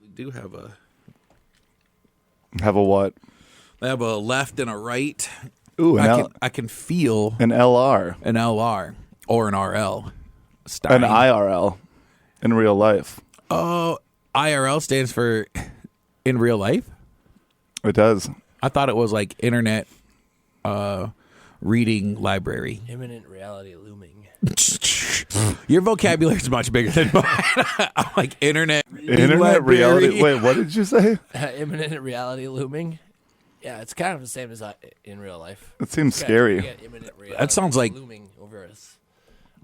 actually do have a... Have a what? I have a left and a right. Ooh, I can feel... An LR. An LR. Or an RL. Stine. An IRL. In real life. Oh, IRL stands for in real life? It does. I thought it was like internet reading library. Imminent reality looming. Your vocabulary is much bigger than mine. I'm like internet reality. Wait, what did you say? Imminent reality looming. Yeah, it's kind of the same as in real life. It seems scary. Imminent reality That sounds like looming over us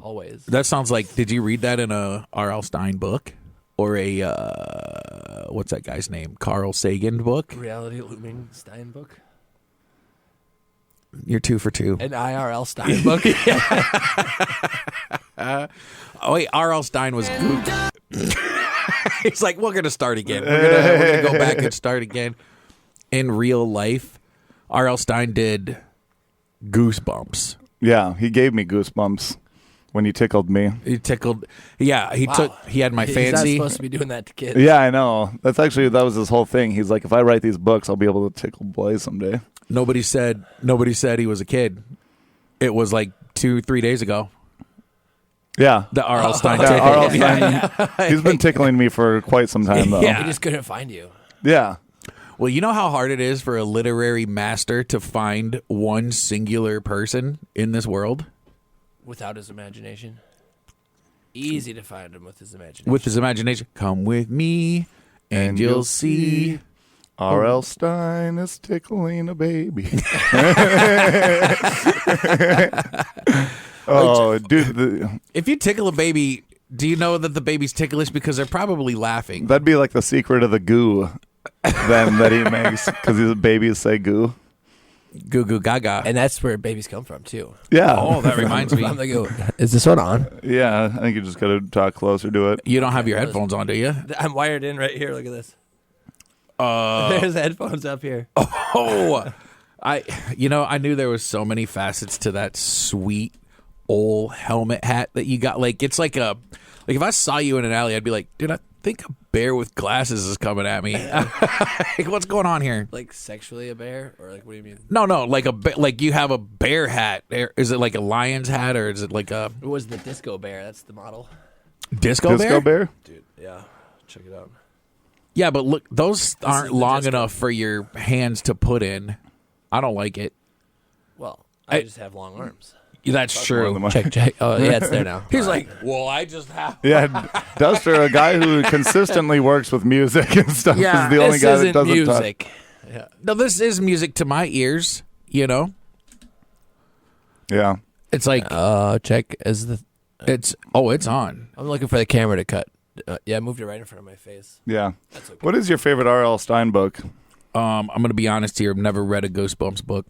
always. That sounds like. Did you read that in a RL Stine book or a what's that guy's name? Carl Sagan book? Reality looming Stein book. You're 2 for 2. An IRL Stine book. Oh wait, RL Stine was. He's like, we're gonna start again. We're gonna go back and start again. In real life, RL Stine did Goosebumps. Yeah, he gave me goosebumps when he tickled me. He tickled. Yeah, he had my fancy. He's not supposed to be doing that to kids. Yeah, I know. That was his whole thing. He's like, if I write these books, I'll be able to tickle Blaise someday. Nobody said he was a kid. It was like 2-3 days ago. Yeah. The RL Stine. RL Stine. He's been tickling me for quite some time, though. Yeah. He just couldn't find you. Yeah. Well, you know how hard it is for a literary master to find one singular person in this world? Without his imagination? Easy to find him with his imagination. With his imagination. Come with me, and you'll see. RL Stine is tickling a baby. Oh, dude. If you tickle a baby, do you know that the baby's ticklish because they're probably laughing? That'd be like the secret of the goo then that he makes because his babies say goo. Goo goo gaga. And that's where babies come from, too. Yeah. Oh, that reminds me. From the goo. Is this one on? Yeah, I think you just got to talk closer to it. You don't have your headphones on, do you? I'm wired in right here. Look at this. There's headphones up here. Oh, I knew there was so many facets to that sweet old helmet hat that you got. Like, it's like if I saw you in an alley, I'd be like, dude, I think a bear with glasses is coming at me. Like, what's going on here? Like sexually a bear? Or like, what do you mean? No, like you have a bear hat. Is it like a lion's hat or is it like a... It was the disco bear. That's the model. Disco bear? Dude, yeah. Check it out. Yeah, but look, those aren't long enough for your hands to put in. I don't like it. Well, I just have long arms. That's true. Check. Oh, yeah, it's there now. He's like, well, I just have... Yeah, Duster, a guy who consistently works with music and stuff, is the only guy that doesn't music. talk. Yeah. No, this is music to my ears, you know? Yeah. It's like... check. It's on. I'm looking for the camera to cut. Yeah, I moved it right in front of my face. Yeah. That's okay. What is your favorite R.L. Stine book? I'm going to be honest here. I've never read a Goosebumps book.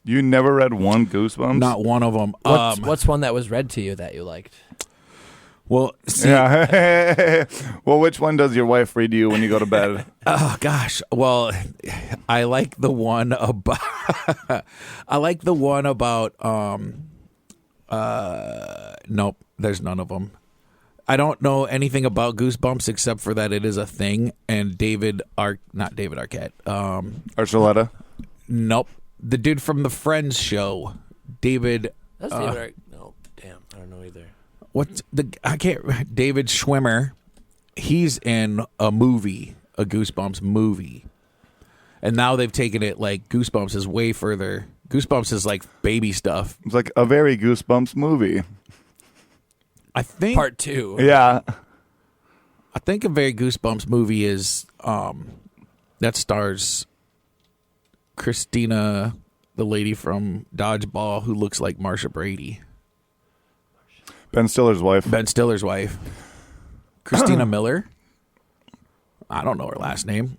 You never read one Goosebumps? Not one of them. What's one that was read to you that you liked? Well, see, yeah. Well, which one does your wife read to you when you go to bed? Oh gosh. Well, I like the one about. Nope. There's none of them. I don't know anything about Goosebumps except for that it is a thing. And not David Arquette. Archuleta? Nope. The dude from the Friends show, David. That's David Arquette. No, damn, I don't know either. David Schwimmer. He's in a movie, a Goosebumps movie, and now they've taken it like Goosebumps is way further. Goosebumps is like baby stuff. It's like a very Goosebumps movie. I think Part 2. Yeah. I think a very Goosebumps movie is that stars Christina, the lady from Dodgeball, who looks like Marsha Brady. Ben Stiller's wife. Christina Miller. I don't know her last name.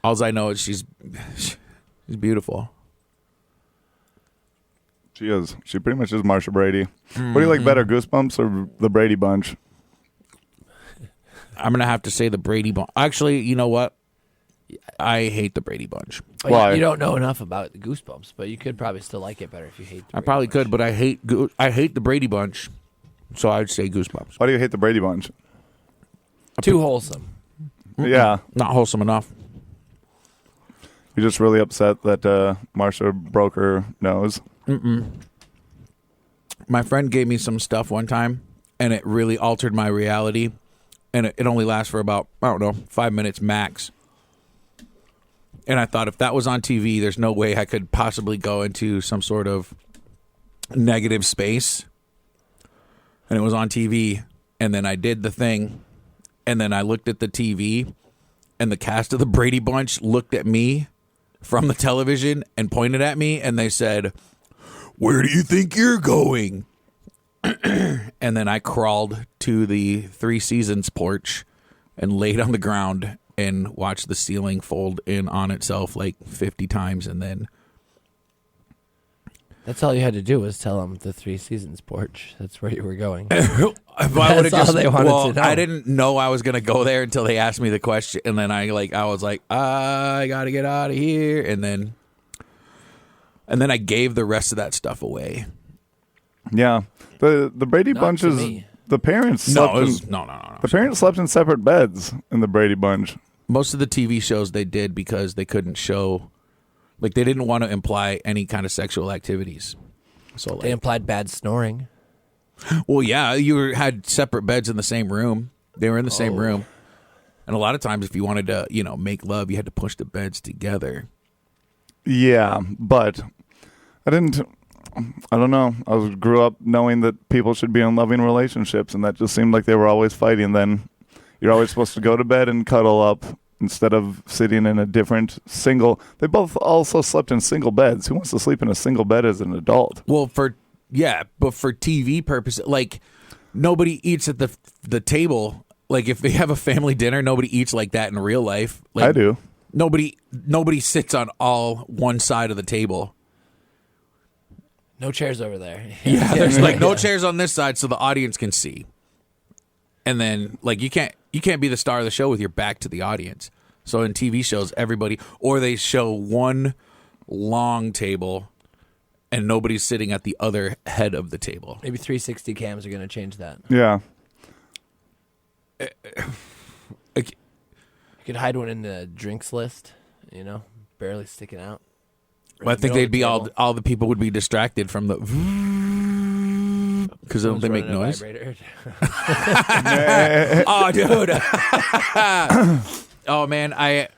All I know is she's beautiful. She is. She pretty much is Marsha Brady. What do you like better, Goosebumps or the Brady Bunch? I'm going to have to say the Brady Bunch. Actually, you know what? I hate the Brady Bunch. Why? You don't know enough about the Goosebumps, but you could probably still like it better if you hate the I probably could, but I hate the Brady Bunch, so I'd say Goosebumps. Why do you hate the Brady Bunch? Too wholesome. Yeah. Not wholesome enough. You're just really upset that Marsha broke her nose. My friend gave me some stuff one time, and it really altered my reality. And it only lasts for about, 5 minutes max. And I thought if that was on TV, there's no way I could possibly go into some sort of negative space. And it was on TV, and then I did the thing, and then I looked at the TV, and the cast of the Brady Bunch looked at me from the television and pointed at me, and they said, "Where do you think you're going?" And then I crawled to the Three Seasons porch and laid on the ground and watched the ceiling fold in on itself like 50 times, and then... That's all you had to do was tell them the Three Seasons porch. That's where you were going. That's all they wanted to know. I didn't know I was going to go there until they asked me the question, and then I was like, I got to get out of here, and then I gave the rest of that stuff away. Yeah. The Brady Bunches, the parents slept No. The parents slept in separate beds in the Brady Bunch. Most of the TV shows they did because they couldn't show, like they didn't want to imply any kind of sexual activities. So They implied bad snoring. well, yeah, had separate beds in the same room. They were in the same room, and a lot of times, if you wanted to, make love, you had to push the beds together. Yeah, but I don't know. I grew up knowing that people should be in loving relationships, and that just seemed like they were always fighting. Then you're always supposed to go to bed and cuddle up instead of sitting in a different single. They both also slept in single beds. Who wants to sleep in a single bed as an adult? Well, but for TV purposes, like nobody eats at the table. Like if they have a family dinner, nobody eats like that in real life. Like, I do. Nobody sits on all one side of the table. No chairs over there. Yeah, there's like no chairs on this side so the audience can see. And then like you can't be the star of the show with your back to the audience. So in TV shows, or they show one long table and nobody's sitting at the other head of the table. Maybe 360 cams are going to change that. Yeah. You could hide one in the drinks list, barely sticking out. Well, I think they'd be all the people would be distracted from the because don't they make noise? Oh, dude! Oh man, I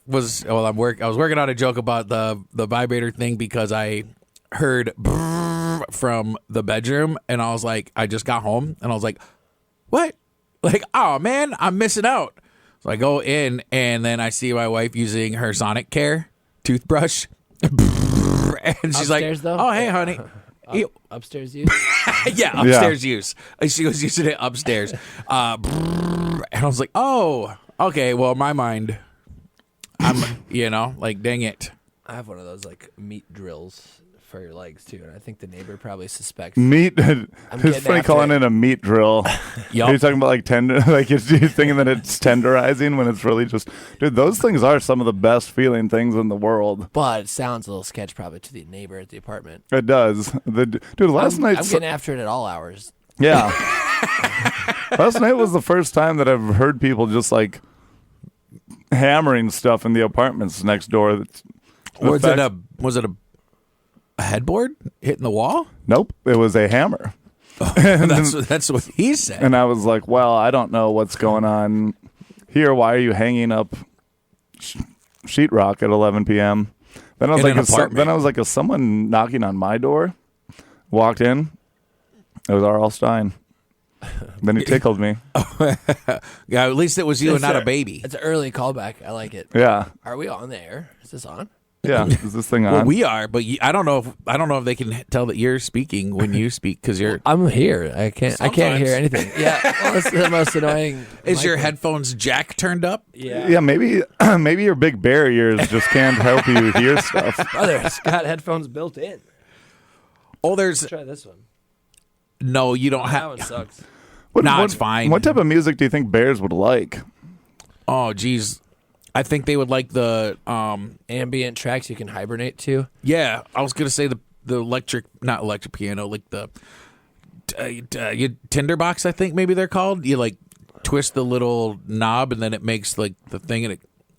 was working on a joke about the vibrator thing because I heard from the bedroom and I was like, I just got home and I was like, what? Like, oh man, I'm missing out. So I go in and then I see my wife using her Sonic Care toothbrush. And she's upstairs, like, though? "Oh, hey, honey." Upstairs use? Yeah, upstairs use. She was using it upstairs. And I was like, "Oh, okay. Well, in my mind, I'm, like, dang it." I have one of those like meat drills for your legs too, and I think the neighbor probably suspects meat. It's funny calling it a meat drill. Yep. Are you talking about like tender? Like you're thinking that it's tenderizing when it's really just, dude. Those things are some of the best feeling things in the world. But it sounds a little sketch probably to the neighbor at the apartment. It does. Dude, last night I'm getting after it at all hours. Yeah. Last night was the first time that I've heard people just like hammering stuff in the apartments next door. Was it a headboard hitting the wall? Nope, it was a hammer. That's what he said. And I was like, well, I don't know what's going on here. Why are you hanging up sheetrock at 11 p.m.? Then I was like, is someone knocking on my door? Walked in. It was RL Stine. Then he tickled me. Yeah, at least it was you and not a baby. It's an early callback. I like it. Yeah. Are we on the air? Is this on? Yeah. Is this thing on? Well, we are, but I don't know if they can tell that you're speaking when you speak because you're. I'm here. I can't hear anything. Yeah, well, that's the most annoying. Is your headphones jack turned up? Yeah. Maybe your big bear ears just can't help you hear stuff. Brother, it's got headphones built in. Oh, Let's try this one. No, you don't That have. one sucks. It's fine. What type of music do you think bears would like? Oh, geez. I think they would like the Ambient tracks you can hibernate to. Yeah, I was gonna say the not electric piano, like the tinderbox. I think maybe they're called. You like twist the little knob, and then it makes like the thing, and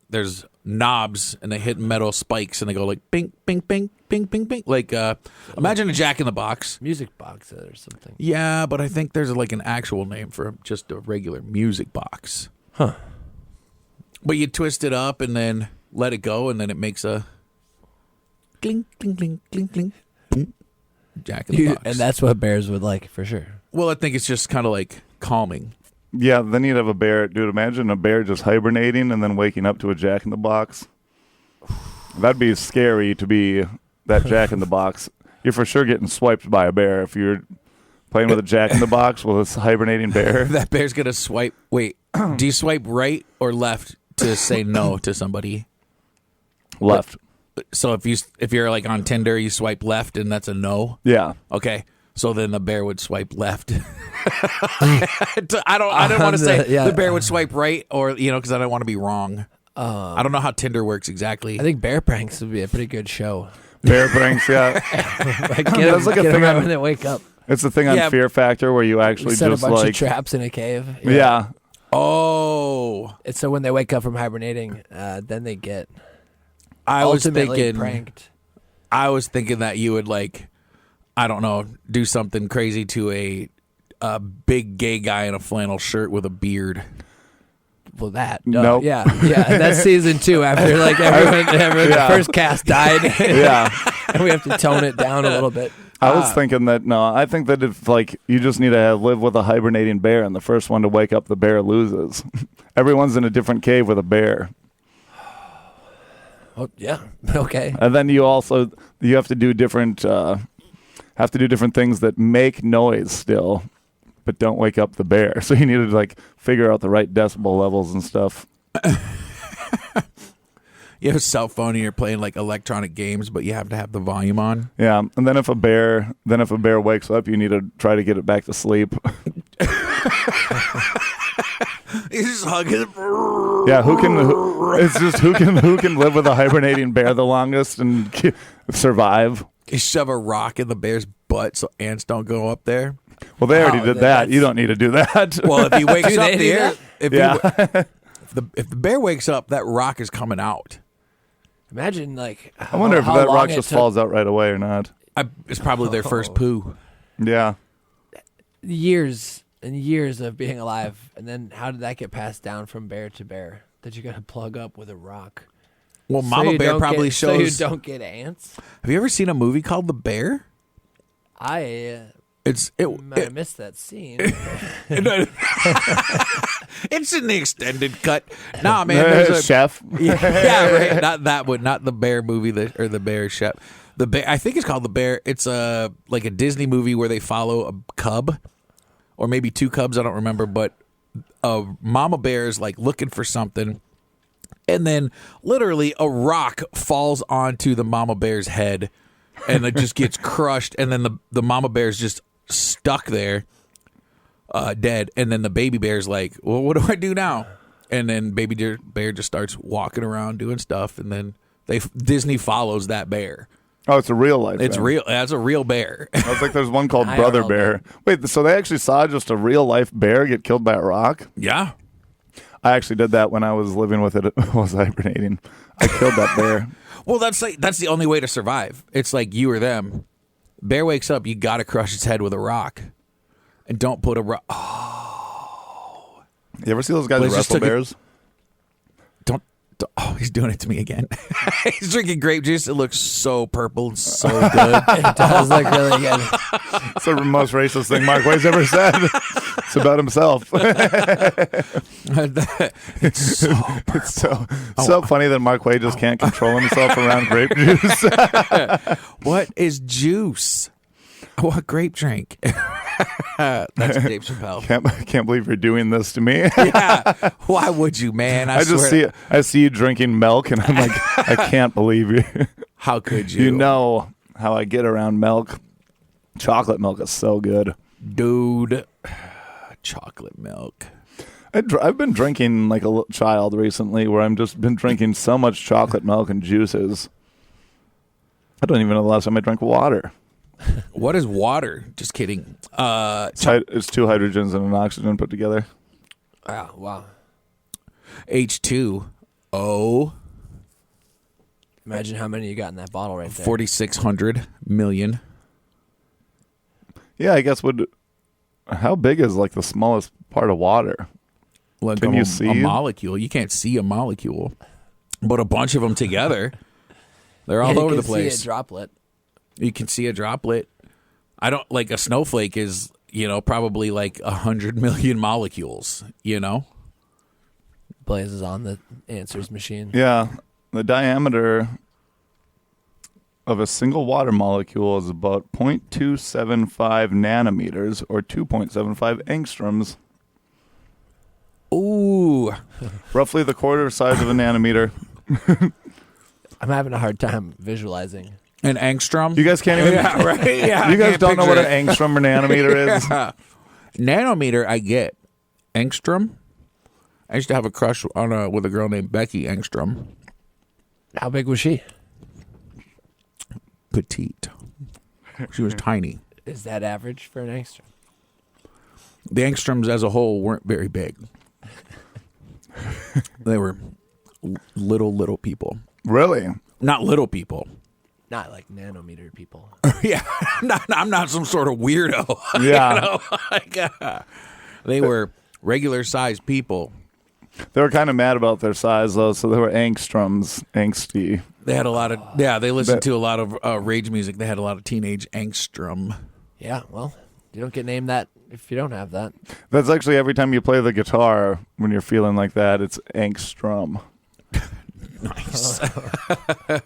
there's knobs, and they hit metal spikes, and they go like bing, bing, bing, bing, bing, bing. Like imagine a Jack in the Box. Music box or something. Yeah, but I think there's like an actual name for just a regular music box. Huh. But you twist it up and then let it go, and then it makes a clink, clink, clink, clink, clink. Jack in the Box. And that's what bears would like for sure. Well, I think it's just kind of like calming. Yeah, then you'd have a bear. Dude, imagine a bear just hibernating and then waking up to a Jack in the Box. That'd be scary to be that Jack in the Box. You're for sure getting swiped by a bear if you're playing with a Jack in the Box with a hibernating bear. That bear's going to swipe. Wait, do you swipe right or left to say no to somebody? Left. So if you're like on Tinder, you swipe left and that's a no? Yeah. Okay. So then the bear would swipe left. I don't want to say the bear would swipe right, or because I don't want to be wrong. I don't know how Tinder works exactly. I think bear pranks would be a pretty good show. Bear pranks, yeah. Like that's like a thing when they wake up. It's the thing on Fear Factor where you actually set just a bunch like of traps in a cave. Yeah. Oh. It's so when they wake up from hibernating, then they get I was ultimately thinking pranked. I was thinking that you would I don't know, do something crazy to a big gay guy in a flannel shirt with a beard. Well, that Nope. yeah. That's season 2 after everyone the first cast died. Yeah. And we have to tone it down a little bit. I was thinking that I think that if you just need to live with a hibernating bear, and the first one to wake up, the bear loses. Everyone's in a different cave with a bear. Oh yeah, okay. And then you have to do different things that make noise still, but don't wake up the bear. So you need to figure out the right decibel levels and stuff. You have a cell phone and you're playing electronic games, but you have to have the volume on. Yeah, and then if a bear wakes up, you need to try to get it back to sleep. You just hug it. Yeah, who can live with a hibernating bear the longest and survive? You shove a rock in the bear's butt so ants don't go up there. Well, they already did that. You don't need to do that. Well, if he wakes up there, if the bear wakes up, that rock is coming out. Imagine I wonder if that rock just falls out right away or not. It's probably their first poo. Yeah. Years and years of being alive, and then how did that get passed down from bear to bear? That you got to plug up with a rock. Well, Mama Bear probably shows. So you don't get ants. Have you ever seen a movie called The Bear? I might have missed that scene. It's in the extended cut. Nah, man. There's a chef. Yeah, right. Not that one. Not the Bear movie or the Bear chef. The Bear. I think it's called The Bear. It's a Disney movie where they follow a cub, or maybe 2 cubs. I don't remember. But a mama bear is looking for something, and then literally a rock falls onto the mama bear's head, and it just gets crushed. And then the mama bear's just stuck there, dead. And then the baby bear's like, well, what do I do now? And then baby bear just starts walking around doing stuff, and then Disney follows that bear. Oh, it's a real life. It's real. That's a real bear. I was there's one called Brother Bear. Wait, so they actually saw just a real life bear get killed by a rock? Yeah. I actually did that when I was living with it. I was hibernating. I killed that bear. Well, that's the only way to survive. It's you or them. Bear wakes up, you got to crush its head with a rock, and don't put a rock. Oh, you ever see those guys that wrestle bears? Don't. Oh, he's doing it to me again. He's drinking grape juice. It looks so purple and so good. It does look really good. It's the most racist thing Marquay's ever said. It's about himself. It's so funny that Marquay just can't control himself around grape juice. What is juice? What grape drink? That's Dave Chappelle. Can't believe you're doing this to me. Yeah. Why would you, man? I see you drinking milk, and I'm like, I can't believe you. How could you? You know how I get around milk. Chocolate milk is so good. Dude. Chocolate milk. I've been drinking like a little child recently, where I've just been drinking so much chocolate milk and juices. I don't even know the last time I drank water. What is water? Just kidding. It's 2 hydrogens and an oxygen put together. Oh, wow. H2O, Imagine how many you got in that bottle right there. 4,600 million. Yeah, I guess how big is like the smallest part of water? Like Can you see a molecule? You can't see a molecule, but a bunch of them together, they're all over the place. You can see a droplet. You can see a droplet. I don't like a snowflake is, probably like 100 million molecules, Blaise is on the answers machine. Yeah, the diameter of a single water molecule is about 0.275 nanometers or 2.75 angstroms. Ooh. Roughly the quarter size of a nanometer. I'm having a hard time visualizing. An angstrom? You guys can't even... Yeah, right? Yeah, you guys don't know what an it. angstrom or nanometer is? Nanometer, I get. Angstrom? I used to have a crush with a girl named Becky Angstrom. How big was she? Petite. She was tiny. Is that average for an angstrom? The angstroms as a whole weren't very big. They were little people. Really? Not little people. Not like nanometer people. Yeah, I'm not some sort of weirdo. Yeah. They were regular sized people. They were kind of mad about their size, though, so they were angstroms, angsty. They had a lot of, they listened to a lot of rage music. They had a lot of teenage angstrom. Yeah, well, you don't get named that if you don't have that. That's actually every time you play the guitar, when you're feeling like that, it's angstrom. Nice. I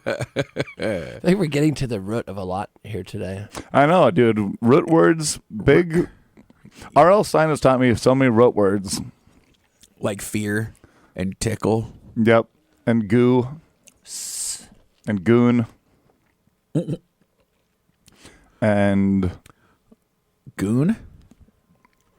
think we're getting to the root of a lot here today. I know, dude. Root words, big. RL Stine has taught me so many root words. Like fear and tickle. Yep. And goo. And goon. And... Goon?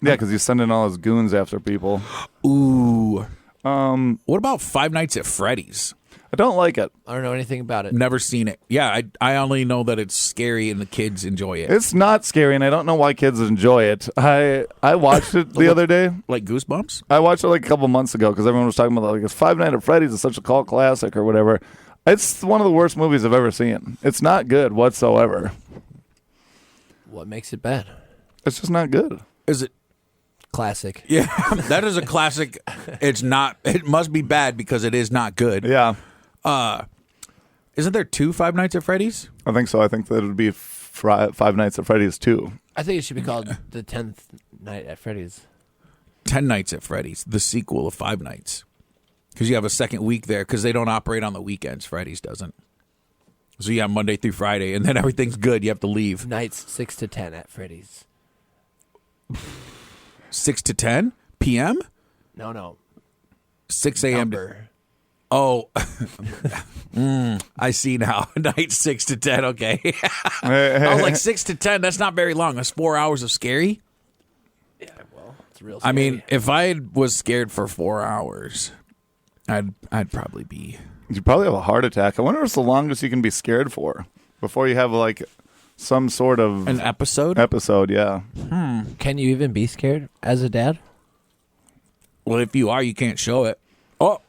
Yeah, because he's sending all his goons after people. Ooh. What about Five Nights at Freddy's? I don't like it. I don't know anything about it. Never seen it. Yeah, I only know that it's scary and the kids enjoy it. It's not scary, and I don't know why kids enjoy it. I watched it the other day. Like Goosebumps? I watched it like a couple months ago because everyone was talking about like it's Five Nights at Freddy's is such a cult classic or whatever. It's one of the worst movies I've ever seen. It's not good whatsoever. What makes it bad? It's just not good. Is it? Classic. Yeah, that is a classic. It's not. It must be bad because it is not good. Yeah. Isn't there 2 Five Nights at Freddy's? I think so. I think that it would be Five Nights at Freddy's 2. I think it should be called The 10th Night at Freddy's. 10 Nights at Freddy's, the sequel of Five Nights. Because you have a second week there because they don't operate on the weekends. Freddy's doesn't. So you have Monday through Friday, and then everything's good. You have to leave. Nights 6 to 10 at Freddy's. 6 to 10 p.m.? No. 6 a.m. Number. Oh, I see now. Night 6 to 10. Okay. I was like 6 to 10. That's not very long. That's 4 hours of scary. Yeah, well, it's real scary. I mean, if I was scared for 4 hours, I'd probably be. You'd probably have a heart attack. I wonder what's the longest you can be scared for before you have like some sort of An episode? episode. Yeah. Can you even be scared as a dad? Well, if you are, you can't show it. Oh,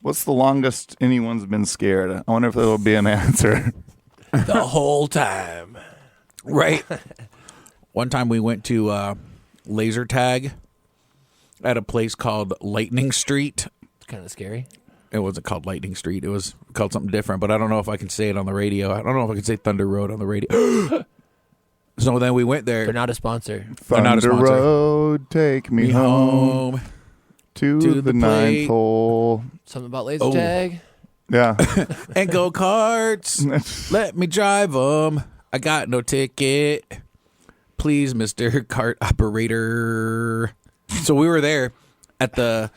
What's the longest anyone's been scared? I wonder if there will be an answer. The whole time. right. One time we went to laser tag at a place called Lightning Street. It's kind of scary. It wasn't called Lightning Street. It was called something different, but I don't know if I can say it on the radio. I don't know if I can say Thunder Road on the radio. So then we went there. They're not a sponsor. They're not a Thunder sponsor. Road, take me home to the plate. ninth hole. Something about laser Oh. tag. Yeah. And go karts. Let me drive them. I got no ticket. Please, Mr. Cart Operator. So we were there at the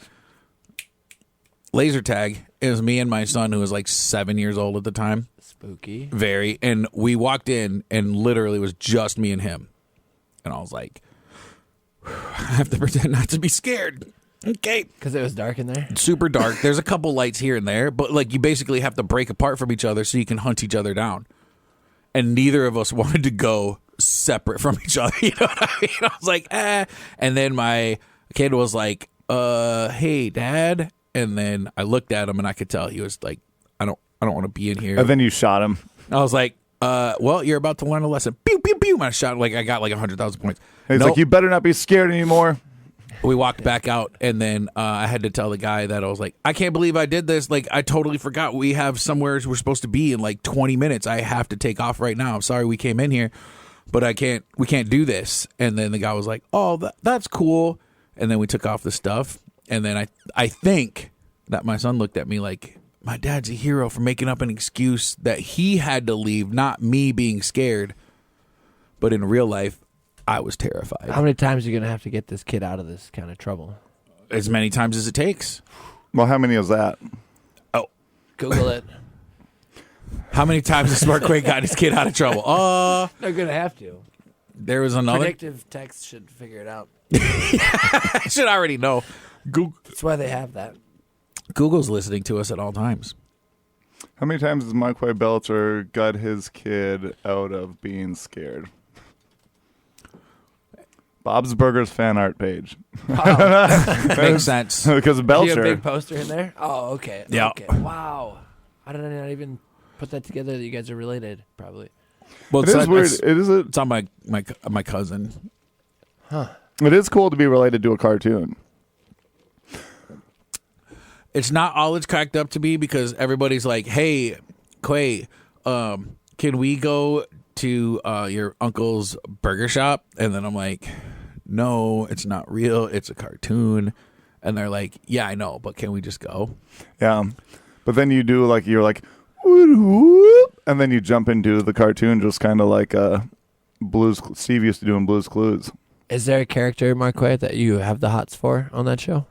laser tag. It was me and my son, who was like 7 years old at the time. Spooky. Very. And we walked in and literally it was just me and him. And I was like, I have to pretend not to be scared. Okay. Because it was dark in there? Super dark. There's a couple lights here and there, but like you basically have to break apart from each other so you can hunt each other down. And neither of us wanted to go separate from each other. You know what I mean? I was like, eh. And then my kid was like, hey, Dad. And then I looked at him and I could tell he was like, I don't want to be in here. And then you shot him. I was like, well, you're about to learn a lesson. Pew, pew, pew. And I shot, like, I got like 100,000 points. He's like, you better not be scared anymore. We walked back out, and then I had to tell the guy that I was like, I can't believe I did this. Like, I totally forgot we have somewhere we're supposed to be in like 20 minutes. I have to take off right now. I'm sorry we came in here, but we can't do this. And then the guy was like, oh, that's cool. And then we took off the stuff. And then I think that my son looked at me like, my dad's a hero for making up an excuse that he had to leave, not me being scared. But in real life, I was terrified. How many times are you going to have to get this kid out of this kind of trouble? As many times as it takes. Well, how many is that? Oh. Google it. How many times has Marquay got his kid out of trouble? They're going to have to. There was another. Predictive text should figure it out. I should already know. That's why they have that. Google's listening to us at all times. How many times has Marquay Belcher got his kid out of being scared? Bob's Burgers fan art page. Oh. Makes sense. Because You Belcher. have a big poster in there? Oh, okay. Yeah. Okay. Wow. How did I not even put that together that you guys are related? Probably. Well, It is weird. It's on my cousin. It is cool to be related to a cartoon. It's not all it's cracked up to be because everybody's like, "Hey, Quay, can we go to your uncle's burger shop?" And then I'm like, "No, it's not real. It's a cartoon." And they're like, "Yeah, I know, but can we just go?" Yeah. But then you do like, you're like, whoop, whoop, and then you jump into the cartoon just kind of like Steve used to do in Blue's Clues. Is there a character, Marquay, that you have the hots for on that show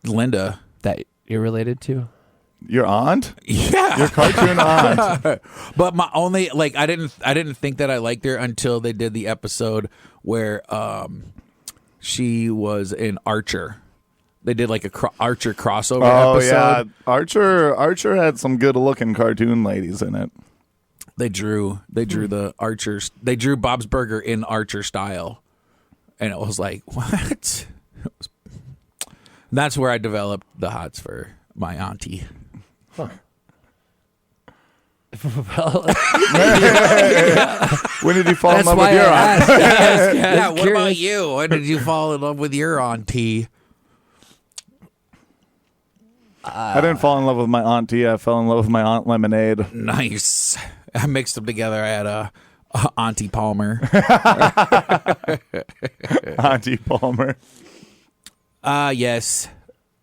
Linda. that you're related to? Your aunt? Yeah. Your cartoon aunt. But my only I didn't think that I liked her until they did the episode where she was in Archer. They did like a Archer crossover episode. Yeah, Archer had some good looking cartoon ladies in it. They drew the Archers. They drew Bob's Burger in Archer style, and it was like, what? That's where I developed the hots for my auntie. Huh. When did you fall in That's love why with your I aunt? asked. Yeah, what about you? When did you fall in love with your auntie? I didn't fall in love with my auntie. I fell in love with my Aunt Lemonade. Nice. I mixed them together. I had a Auntie Palmer. Auntie Palmer. Yes.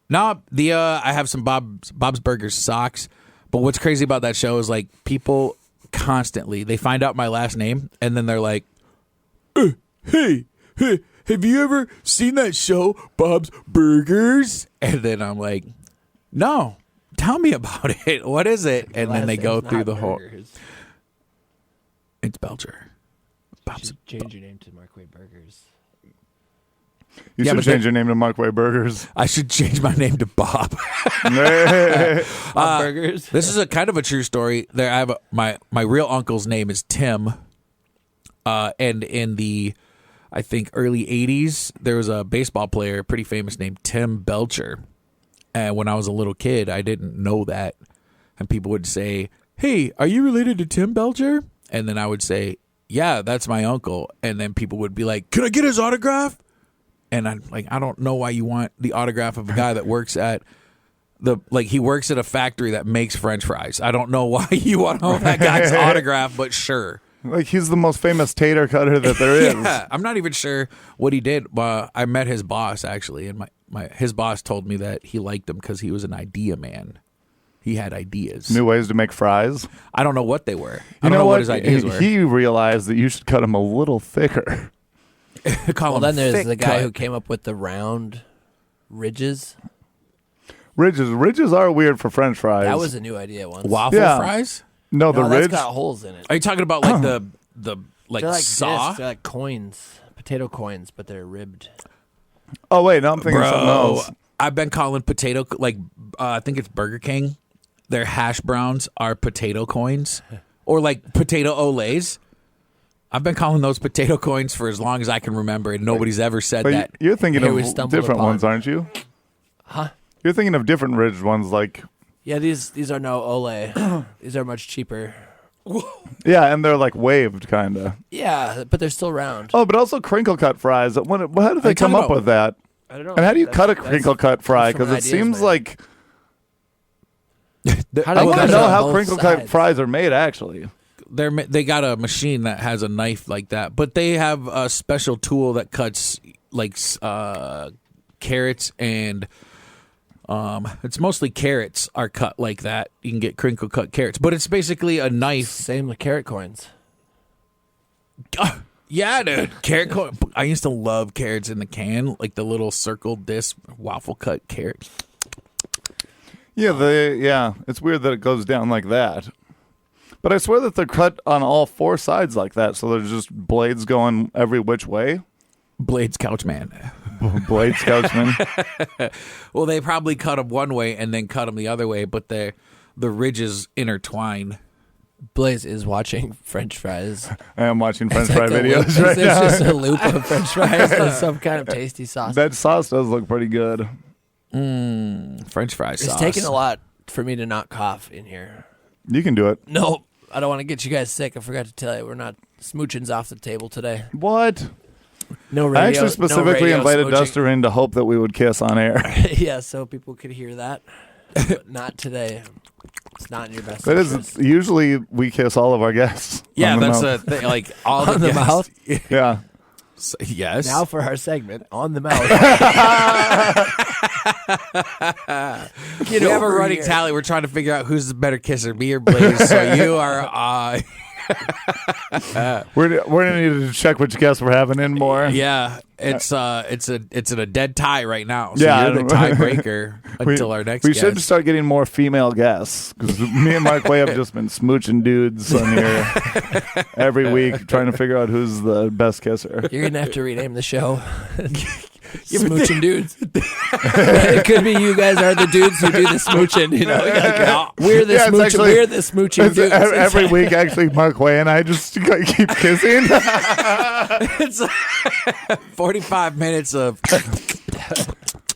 No, I have some Bob's Burgers socks. But what's crazy about that show is like people constantly they find out my last name and then they're like, hey, have you ever seen that show Bob's Burgers? And then I'm like, no, tell me about it. What is it? And then they go through the whole. It's Belcher. You should change your name to Marquay Burgers. You Yeah, should but change your name to Marquay Burgers. I should change my name to Bob. Bob Burgers. This is a kind of a true story. There, I have my real uncle's name is Tim, and in the, I think early '80s, there was a baseball player, pretty famous, named Tim Belcher. And when I was a little kid, I didn't know that, and people would say, "Hey, are you related to Tim Belcher?" And then I would say, "Yeah, that's my uncle." And then people would be like, "Can I get his autograph?" And I'm like, I don't know why you want the autograph of a guy that works at he works at a factory that makes French fries. I don't know why you want that guy's autograph, but sure. Like he's the most famous tater cutter that there is. Yeah, I'm not even sure what he did. I met his boss actually, and his boss told me that he liked him because he was an idea man. He had ideas. New ways to make fries. I don't know what they were. I You don't know what what his ideas were. He realized that you should cut him a little thicker. Well, then there's the guy who came up with the round ridges. Ridges are weird for French fries. That was a new idea once. waffle Yeah. fries. No, the that's ridge. got holes in it. Are you talking about like the They're like saw? discs. They're like coins, potato coins, but they're ribbed. Oh wait, no, I'm thinking of something else. I've been calling potato I think it's Burger King. Their hash browns are potato coins, or like potato olays. I've been calling those potato coins for as long as I can remember, and nobody's ever said But that. you're thinking Here we of stumbled different upon. ones, aren't you? Huh? You're thinking of different ridged ones, like Yeah, these are no Ole. These are much cheaper. yeah, and they're like waved, kind of. Yeah, but they're still round. Oh, but also crinkle cut fries. How did they you come talking up about? with that? I don't know. And how do you That's- cut a that's- crinkle cut fry? comes from Because it ideas, seems man. like How I do you want cut to it know on how both crinkle cut sides? fries are made. Actually, They got a machine that has a knife like that, but they have a special tool that cuts like carrots and it's mostly carrots are cut like that. You can get crinkle cut carrots, but it's basically a knife. Same with carrot coins. Yeah, dude, carrot. I used to love carrots in the can, like the little circle disc waffle cut carrot. yeah, it's weird that it goes down like that. But I swear that they're cut on all four sides like that, so there's just blades going every which way. Blaise Kautzman. Blades, Kautzman. Well, they probably cut them one way and then cut them the other way, but the ridges intertwine. Blaise is watching French fries. I am watching French It's fry like a videos loop. right It's now. just a loop of French fries with some kind of tasty sauce. That sauce does look pretty good. French fry sauce. It's taken a lot for me to not cough in here. You can do it. No, I don't want to get you guys sick. I forgot to tell you, we're not smooching's off the table today. What? No radio. I actually specifically no radio invited smooching. Duster in to hope that we would kiss on air. Yeah, so people could hear that. But not today. It's not in your best That interest. is usually we kiss all of our guests. Yeah, on the that's mouth. a thing. Like all On the guests- mouth? Yeah. Yes. Now for our segment, On the Mouth. we have a running tally. We're trying to figure out who's the better kisser, me or Blaise. So you are. We're gonna need to check which guests we're having in more. Yeah, it's in a dead tie right now. So Yeah. you're the tiebreaker until our next. We guest. should start getting more female guests because me and Marquay have just been smooching dudes on here every week, trying to figure out who's the best kisser. You're going to have to rename the show. Smooching dudes. It could be you guys are the dudes who do the smooching. You know, like, we're the Yeah, it's smooching. actually- We're the smooching It's dudes. every week, actually, Marquay and I just keep kissing. It's 45 minutes of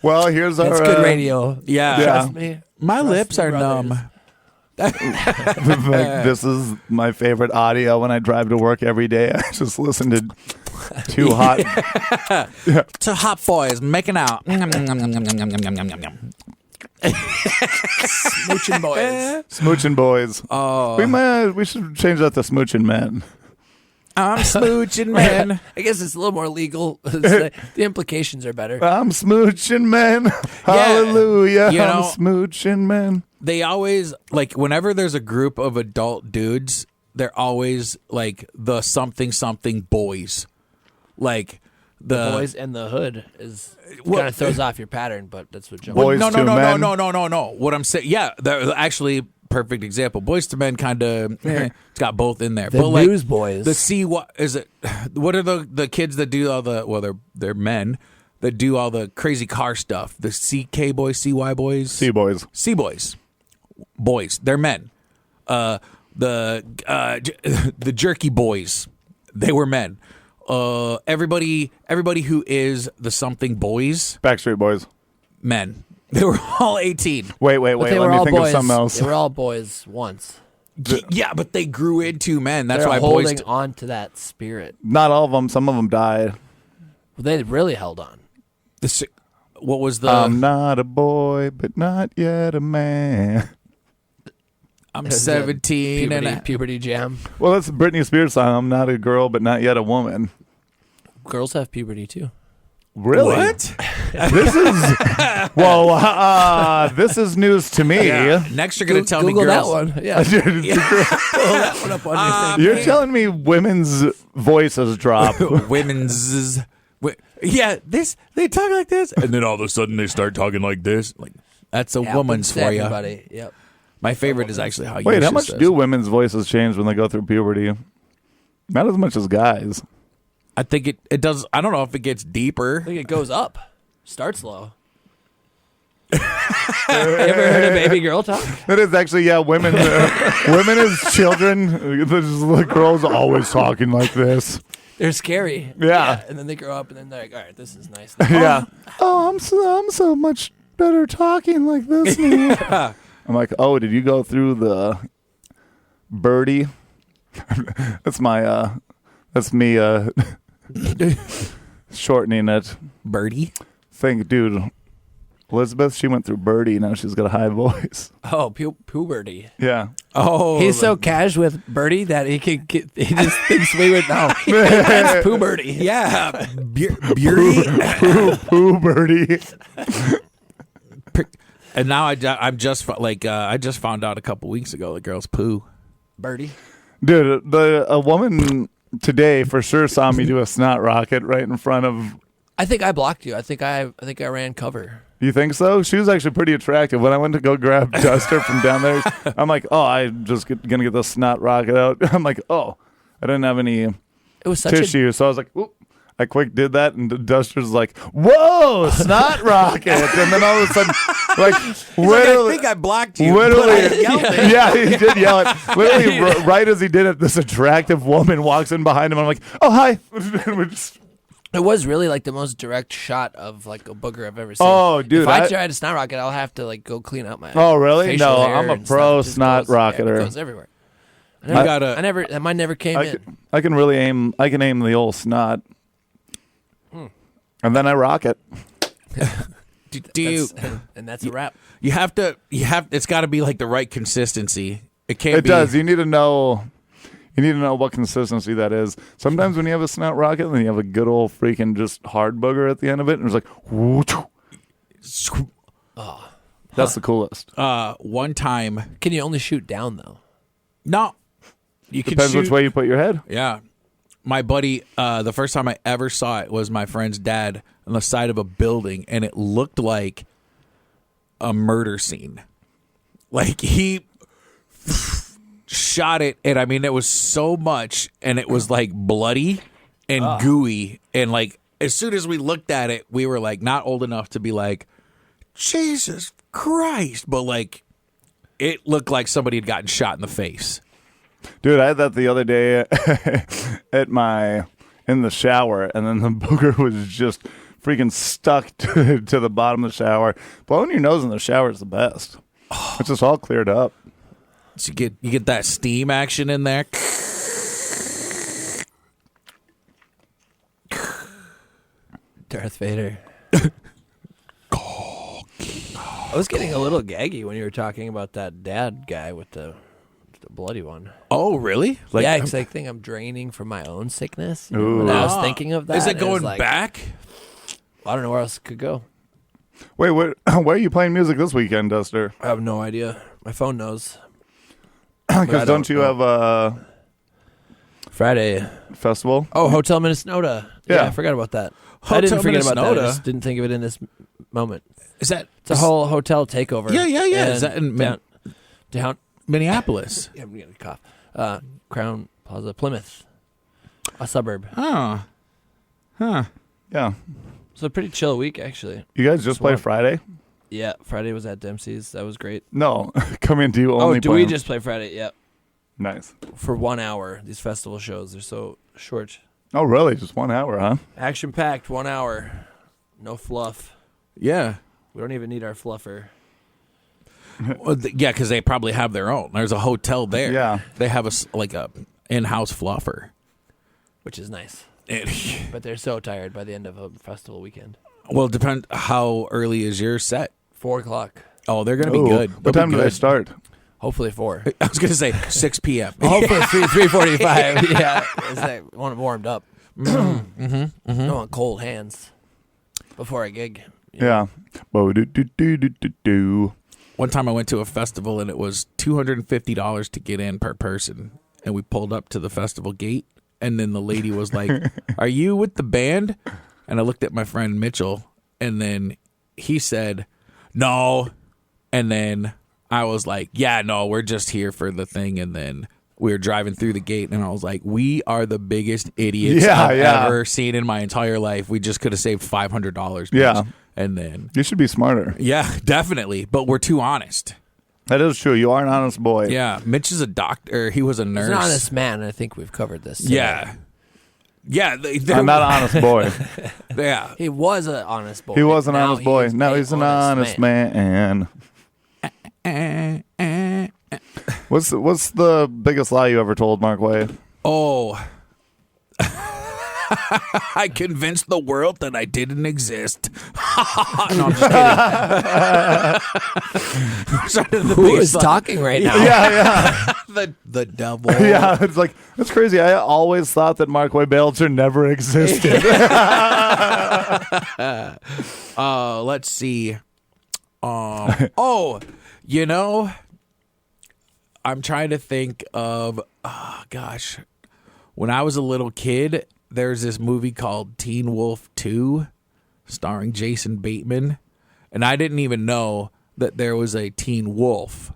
Well, here's our. It's good radio. yeah. Yeah. Trust me. My Trust lips me, are brothers. numb. Like, this is my favorite audio when I drive to work every day. I just listen to Too Hot. To hot boys making out. Smooching boys. Smooching boys. Oh, We should change that to smooching men. I'm smooching, man. I guess it's a little more legal. The implications are better. I'm smooching men. Hallelujah. You know- I'm smooching men. They always like whenever there's a group of adult dudes, they're always like the something boys, like the Boys and the hood is Well- kind of throws off your pattern, but that's what Joe. Boys no, to men. no. What I'm saying, yeah, they're actually perfect example. Boys to men, kind of. It's got both in there, The but like newsboys. the C. What is it? What are the kids that do all the? Well, they're men that do all the crazy car stuff. The CK boys, CY boys, See, boys. C boys, boys. They're men. The jerky boys, they were men. Everybody who is the something boys, Backstreet Boys. men. They were all 18. Wait. But Let they were me all think boys. of something else. They were all boys once. Yeah, but they grew into men. That's They're why holding boys. on to that spirit. Not all of them. Some of them died. Well, they really held on. What was the? I'm not a boy, but not yet a man. I'm There's a 17 and a, puberty jam. Well, that's the Britney Spears song. I'm not a girl, but not yet a woman. Girls have puberty too. Really? what? This is this is news to me. Next, you're gonna tell Google me that girls. one. Yeah, pull that one up on your thing. You're telling me women's voices drop. Women's. Yeah, they talk like this, and then all of a sudden they start talking like this. Like that's a woman's Happens to for you. everybody. Yep. My favorite is actually how. Wait, how Yusha much says do it. women's voices change when they go through puberty? Not as much as guys. I think it does. I don't know if it gets deeper. I think it goes up. Starts low. ever heard a baby girl talk? It is actually, yeah, women as children, the girls always talking like this. They're scary. Yeah. And then they grow up and then they're like, all right, this is nice. Yeah. Oh, I'm so much better talking like this now. I'm like, oh, did you go through the birdie? That's me shortening it. Birdie. Dude, Elizabeth, she went through birdie. Now she's got a high voice. Oh, puberty. Yeah. Oh, He's so cash with Birdie that he just thinks we would know. That's puberty. yeah. Birdie. Poo birdie. And now I just I just found out a couple weeks ago the girl's poo. Birdie. Dude, a woman today for sure saw me do a snot rocket right in front of. I think I blocked you. I think I ran cover. You think so? She was actually pretty attractive. When I went to go grab Duster from down there, I'm like, oh, I'm just gonna get the snot rocket out. I'm like, oh, I didn't have any It was such tissue, so I was like, whoop. I quick did that, and Duster's like, whoa, snot rocket. And then all of a sudden, like, literally, I think I blocked you. literally, but I yelled it. yeah, he did yell it. Literally, right as he did it, this attractive woman walks in behind him. I'm like, oh, hi. We just, It was really like the most direct shot of like a booger I've ever seen. Oh, dude, If I I- try to snot rocket, I'll have to like go clean out my. Oh, really? facial No, hair I'm a and stuff. pro It just snot goes- yeah, rocketer. It goes everywhere. I never. Mine never came in. I can really aim. I can aim the old snot, and then I rock it. Do you? And that's a wrap. You have to. It's got to be like the right consistency. It can't. It be, does. You need to know. You need to know what consistency that is. Sometimes when you have a snot rocket, then you have a good old freaking just hard booger at the end of it, and it's like, that's the coolest. One time. Can you only shoot down though? No. You can Depends shoot. which way you put your head. Yeah. My buddy, the first time I ever saw it was my friend's dad on the side of a building, and it looked like a murder scene. Like he shot it, and I mean, it was so much, and it was like bloody and gooey. And like, as soon as we looked at it, we were like, not old enough to be like, Jesus Christ. But like, it looked like somebody had gotten shot in the face. Dude, I had that the other day in the shower, and then the booger was just freaking stuck to the bottom of the shower. Blowing your nose in the shower is the best. It's just all cleared up. So you get that steam action in there. Darth Vader. I was getting a little gaggy when you were talking about that dad guy with the bloody one. Oh, really? Like, Yeah, because I think I'm draining from my own sickness. Ooh. When I was thinking of that. is it and was going like, back? I don't know where else it could go. Wait, where are you playing music this weekend, Duster? I have no idea. My phone knows. I Because don't you know. have a Friday. festival? Oh, Hotel Minnesota. Yeah. I forgot about that. I Hotel didn't forget about that. I Minnesota? just didn't think of it in this moment. Is that It's a whole hotel takeover. Yeah. And Is that in down? Minneapolis? Yeah, I'm getting a cough. Crown Plaza, Plymouth, a suburb. Oh. Huh. Yeah. So a pretty chill week, actually. You guys just play Swamp. Friday? Yeah, Friday was at Dempsey's. That was great. No. Come in, do you only do play we them? just play Friday? Yep. Nice. For 1 hour. These festival shows, they're so short. Oh, really? Just 1 hour, huh? Action packed, 1 hour. No fluff. Yeah. We don't even need our fluffer. Well, yeah, because they probably have their own. There's a hotel there. Yeah. They have a in-house fluffer. Which is nice. And, But they're so tired by the end of a festival weekend. well, it depends how early is your set. 4 o'clock. Oh, they're going to be Ooh. good. What They'll be time do they good. start? Hopefully 4. I was going to say 6 p.m. Hopefully 3:45. Yeah. It's like, I want it warmed up. I don't want cold hands before a gig. Yeah. Bo-do-do-do-do-do-do. One time I went to a festival, and it was $250 to get in per person. And we pulled up to the festival gate, and then the lady was like, "Are you with the band?" And I looked at my friend Mitchell, and then he said, "No." And then I was like, "Yeah, no, we're just here for the thing." And then we were driving through the gate, and I was like, "We are the biggest idiots Yeah, I've yeah. ever seen in my entire life. We just could have saved $500." Yeah. And then, You should be smarter. yeah, definitely. But we're too honest. That is true. You are an honest boy. Yeah. Mitch is a doctor. He was a nurse. He's an honest man. I think we've covered this today. Yeah. Yeah. I'm not an honest boy. Yeah. He was an honest boy. He was an Now honest boy. he's Now a he's an honest man. What's the biggest lie you ever told, Marquay? Oh. I convinced the world that I didn't exist. No, I'm just kidding. Who is talking right now? Yeah. The devil. Yeah, it's like, that's crazy. I always thought that Marquay Belcher never existed. Let's see. You know, I'm trying to think of, gosh, when I was a little kid, there's this movie called Teen Wolf 2 starring Jason Bateman, and I didn't even know that there was a Teen Wolf.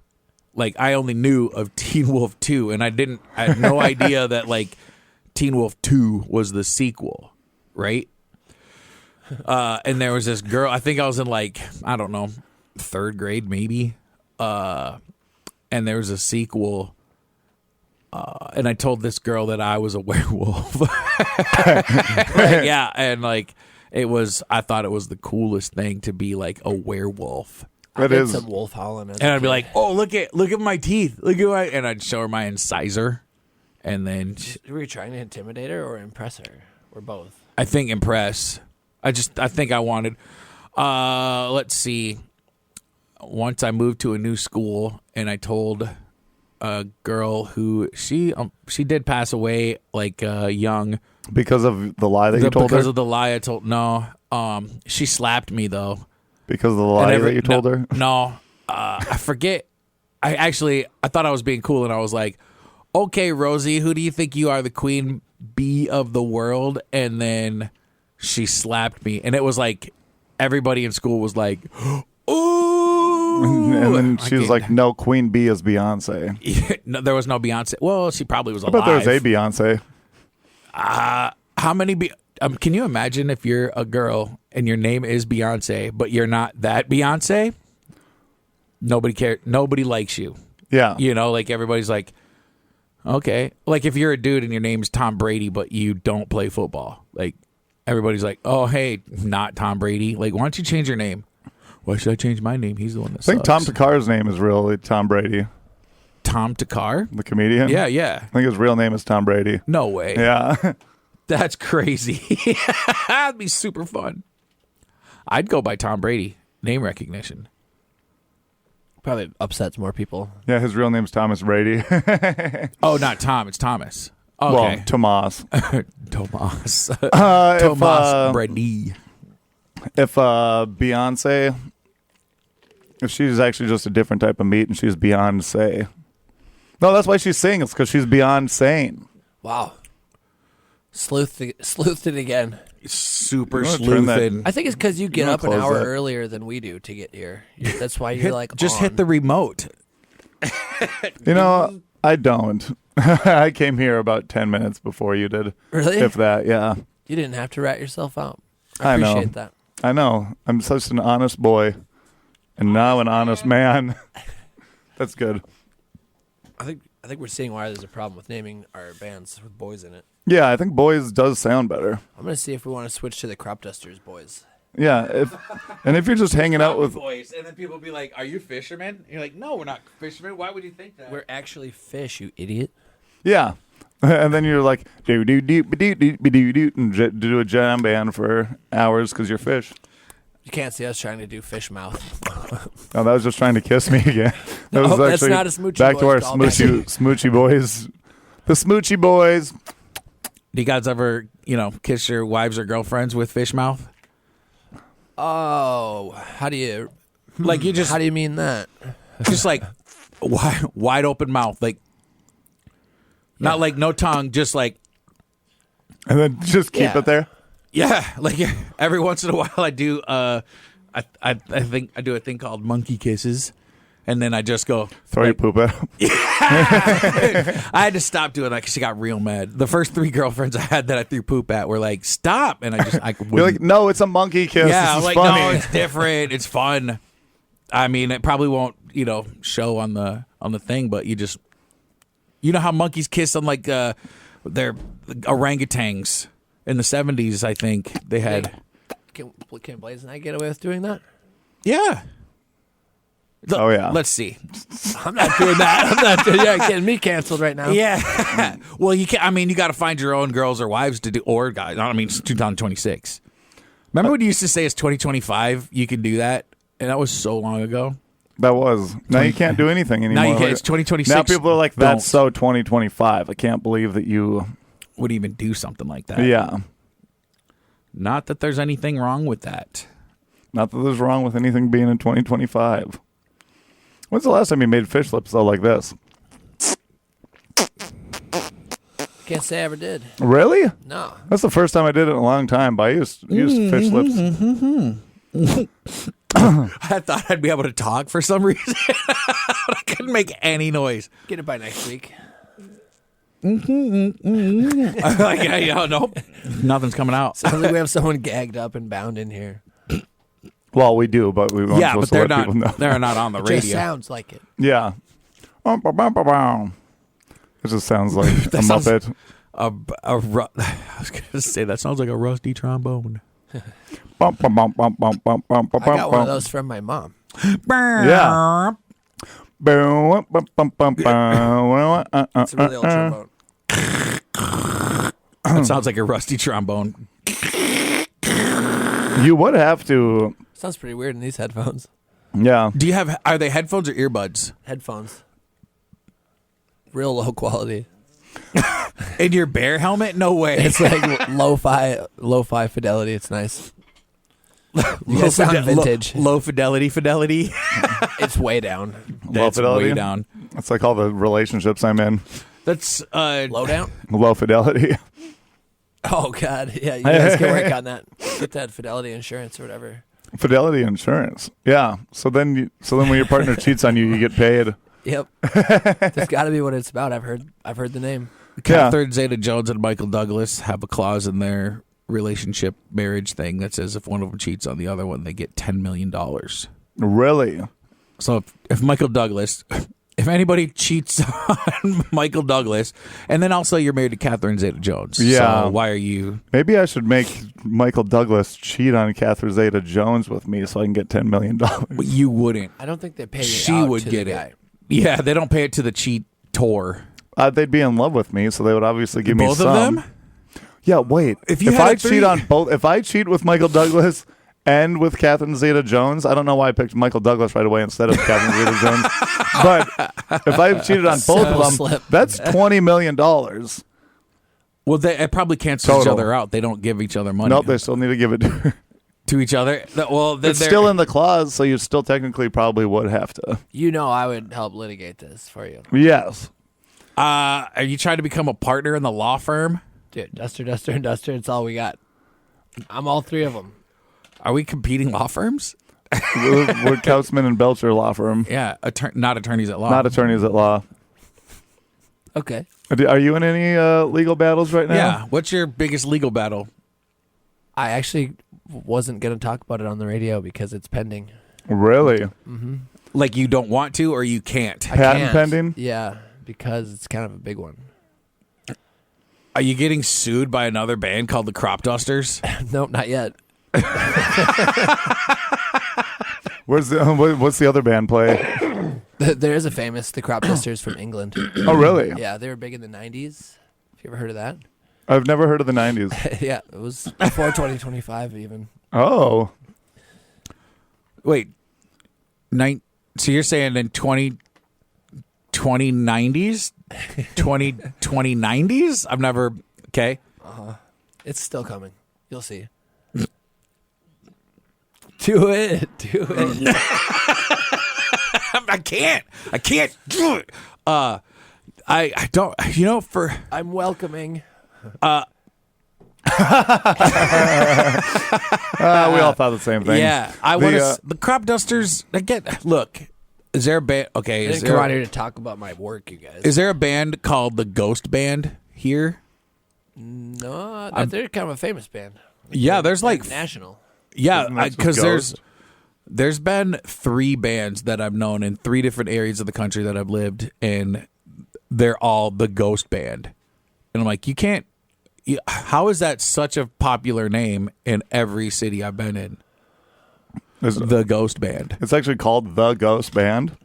Like, I only knew of Teen Wolf 2, and I had no idea that, like, Teen Wolf 2 was the sequel, right? And there was this girl, I think I was in, like, I don't know, 3rd grade maybe, and there was a sequel, and I told this girl that I was a werewolf. Yeah, and, like, I thought it was the coolest thing to be, like, a werewolf. I It did is. some wolf howling. And I'd be like, "Oh, look at my teeth! Look at my," and I'd show her my incisor, and then were you trying to intimidate her or impress her, or both? I think impress. I think I wanted. Let's see. Once I moved to a new school, and I told a girl who she did pass away like young Because of the lie that you told her? because of the lie I told. No, she slapped me though. Because of the lie that you told her? No, I forget. I thought I was being cool, and I was like, "Okay, Rosie, who do you think you are, the queen bee of the world?" And then she slapped me, and it was like everybody in school was like, "Ooh!" And then she was like, no, Queen Bee is Beyonce. No, there was no Beyonce. Well, she probably was I alive. bet there was a Beyonce. How many? Can you imagine if you're a girl and your name is Beyonce, but you're not that Beyonce? Nobody cares. Nobody likes you. Yeah. You know, like everybody's like, okay. Like if you're a dude and your name's Tom Brady, but you don't play football, like everybody's like, oh, hey, not Tom Brady. Like, why don't you change your name? Why should I change my name? He's the one that I think sucks. Tom Takar's name is really Tom Brady, Tom Takar? the comedian. Yeah. I think his real name is Tom Brady. No way. Yeah. That's crazy. That'd be super fun. I'd go by Tom Brady. Name recognition. Probably upsets more people. Yeah, his real name's Thomas Brady. Oh, not Tom. It's Thomas. Well, Okay. Tomas. Tomas. If, Tomas Brady. If Beyonce, if she's actually just a different type of meat and she's beyond say. No, that's why she sings, because she's beyond sane. Wow. Sleuthed it again. Super You wanna turn that- sleuthing. I think it's because you get wanna up an close hour that? earlier than we do to get here. That's why you're like Just on. hit the remote. You know, I don't. I came here about 10 minutes before you did. Really? If that, yeah. You didn't have to rat yourself out. I know. Appreciate that. I know. I'm such an honest boy. And now an honest man. That's good. I think we're seeing why there's a problem with naming our bands with boys in it. Yeah, I think boys does sound better. I'm gonna see if we want to switch to the Cropdusters boys. Yeah, if you're just hanging out with Boys, and then people be like, "Are you fishermen?" And you're like, "No, we're not fishermen. Why would you think that?" We're actually fish, you idiot. yeah, and then you're like do do do do do do do and do a jam band for hours because you're fish. You can't see us trying to do fish mouth. Oh, that was just trying to kiss me again. That No, was that's actually not a Smoochy back to Boys our call. smoochy boys, the smoochy boys. Do you guys ever, kiss your wives or girlfriends with fish mouth? Oh, how do you How do you mean that? just like wide open mouth, like not like no tongue, just like And then just keep Yeah. it there. yeah, like every once in a while I do. I think I do a thing called monkey kisses, and then I just go Throw your poop at him. I had to stop doing that because she got real mad. The first 3 girlfriends I had that I threw poop at were like, "Stop!" And I You're wouldn't. like, no, it's a monkey kiss. Yeah, this I'm is like, funny. no, it's different. It's fun. I mean, it probably won't, show on the thing, but you know how monkeys kiss on like their orangutans in the 70s. I think they had. Can Blaise and I get away with doing that? Yeah. Oh, yeah. Let's see. I'm not doing that. I'm not doing that. Getting me canceled right now. Yeah. Well, you can't. I mean, you got to find your own girls or wives to do, or guys. I mean, it's 2026. Remember when you used to say it's 2025? You can do that, and that was so long ago. That was. Now you can't do anything anymore. Now you can't. It's 2026. Now people are like, that's so 2025. I can't believe that you would even do something like that. Yeah. Not that there's anything wrong with that. Not that there's wrong with anything being in 2025. When's the last time you made fish lips though like this? Can't say I ever did. Really? No. That's the first time I did it in a long time, but I used fish lips. I thought I'd be able to talk for some reason. I couldn't make any noise. Get it by next week. Like, nope. Nothing's coming out. Sounds like we have someone gagged up and bound in here. Well, we do, but we weren't yeah, supposed but they're to let not. people know. They're not on the It radio. just sounds like it. Yeah. It just sounds like a Muppet. I was gonna say that sounds like a rusty trombone. I got one of those from my mom. Yeah. It's a really old trombone. That sounds like a rusty trombone. You would have to. Sounds pretty weird in these headphones. Yeah. Are they headphones or earbuds? Headphones. Real low quality. In your bear helmet? No way. It's like lo-fi fidelity. It's nice. You guys sound vintage. Low fidelity. It's way down. Low That's fidelity. way down. That's like all the relationships I'm in. That's Low down? Low fidelity. Oh, God. Yeah, you guys can work on that. Get that fidelity insurance or whatever. Fidelity insurance. Yeah. So then when your partner cheats on you, you get paid. Yep. That's got to be what it's about. I've heard the name. Catherine Zeta-Jones and Michael Douglas have a clause in their relationship marriage thing that says if one of them cheats on the other one, they get $10 million. Really? So if Michael Douglas, if anybody cheats on Michael Douglas, and then also you're married to Catherine Zeta-Jones. Yeah. So why are you? Maybe I should make Michael Douglas cheat on Catherine Zeta-Jones with me so I can get $10 million. But you wouldn't. I don't think they pay it She out would to get the it. guy. Yeah, they don't pay it to the cheator. They'd be in love with me, so they would obviously give me Both some. of them? Yeah, wait. If you had I a three- cheat on both, if I cheat with Michael Douglas and with Catherine Zeta-Jones, I don't know why I picked Michael Douglas right away instead of Catherine Zeta-Jones. But if I cheated on both of them, slip. that's $20 million. Well, it probably cancels each Total. other out. They don't give each other money. Nope, they still need to give it to her. to each other. Well, It's still in the clause, so you still technically probably would have to. You know I would help litigate this for you. Yes. Are you trying to become a partner in the law firm? Dude, Duster, and Duster, it's all we got. I'm all three of them. Are we competing law firms? We're Kautzman and Belcher law firm. Yeah, not attorneys at law. Not attorneys at law. Okay. Are you in any legal battles right now? Yeah. What's your biggest legal battle? I actually wasn't going to talk about it on the radio because it's pending. Really? Mm-hmm. Like you don't want to or you can't? I Patent can't. pending? Yeah, because it's kind of a big one. Are you getting sued by another band called the Cropdusters? Nope, not yet. What's the other band play? There is a famous, the Cropdusters from England. Oh, really? Yeah, they were big in the 90s. Have you ever heard of that? I've never heard of the 90s. Yeah, it was before 2025 even. Oh. Wait. So you're saying in 2090s? 2090s? I've never... Okay. It's still coming. You'll see. Do it. I can't do it. I don't, for... I'm welcoming. We all thought the same thing. Yeah, I want to... The Cropdusters, again, look, Is there a band? Okay, I is didn't come out there here to talk about my work, you guys. is there a band called the Ghost Band here? No, they're kind of a famous band. Yeah, there's They're like national. yeah, Isn't that just because Ghost? there's been 3 bands that I've known in 3 different areas of the country that I've lived, and they're all the Ghost Band. And I'm like, how is that such a popular name in every city I've been in? The Ghost Band. It's actually called the Ghost Band.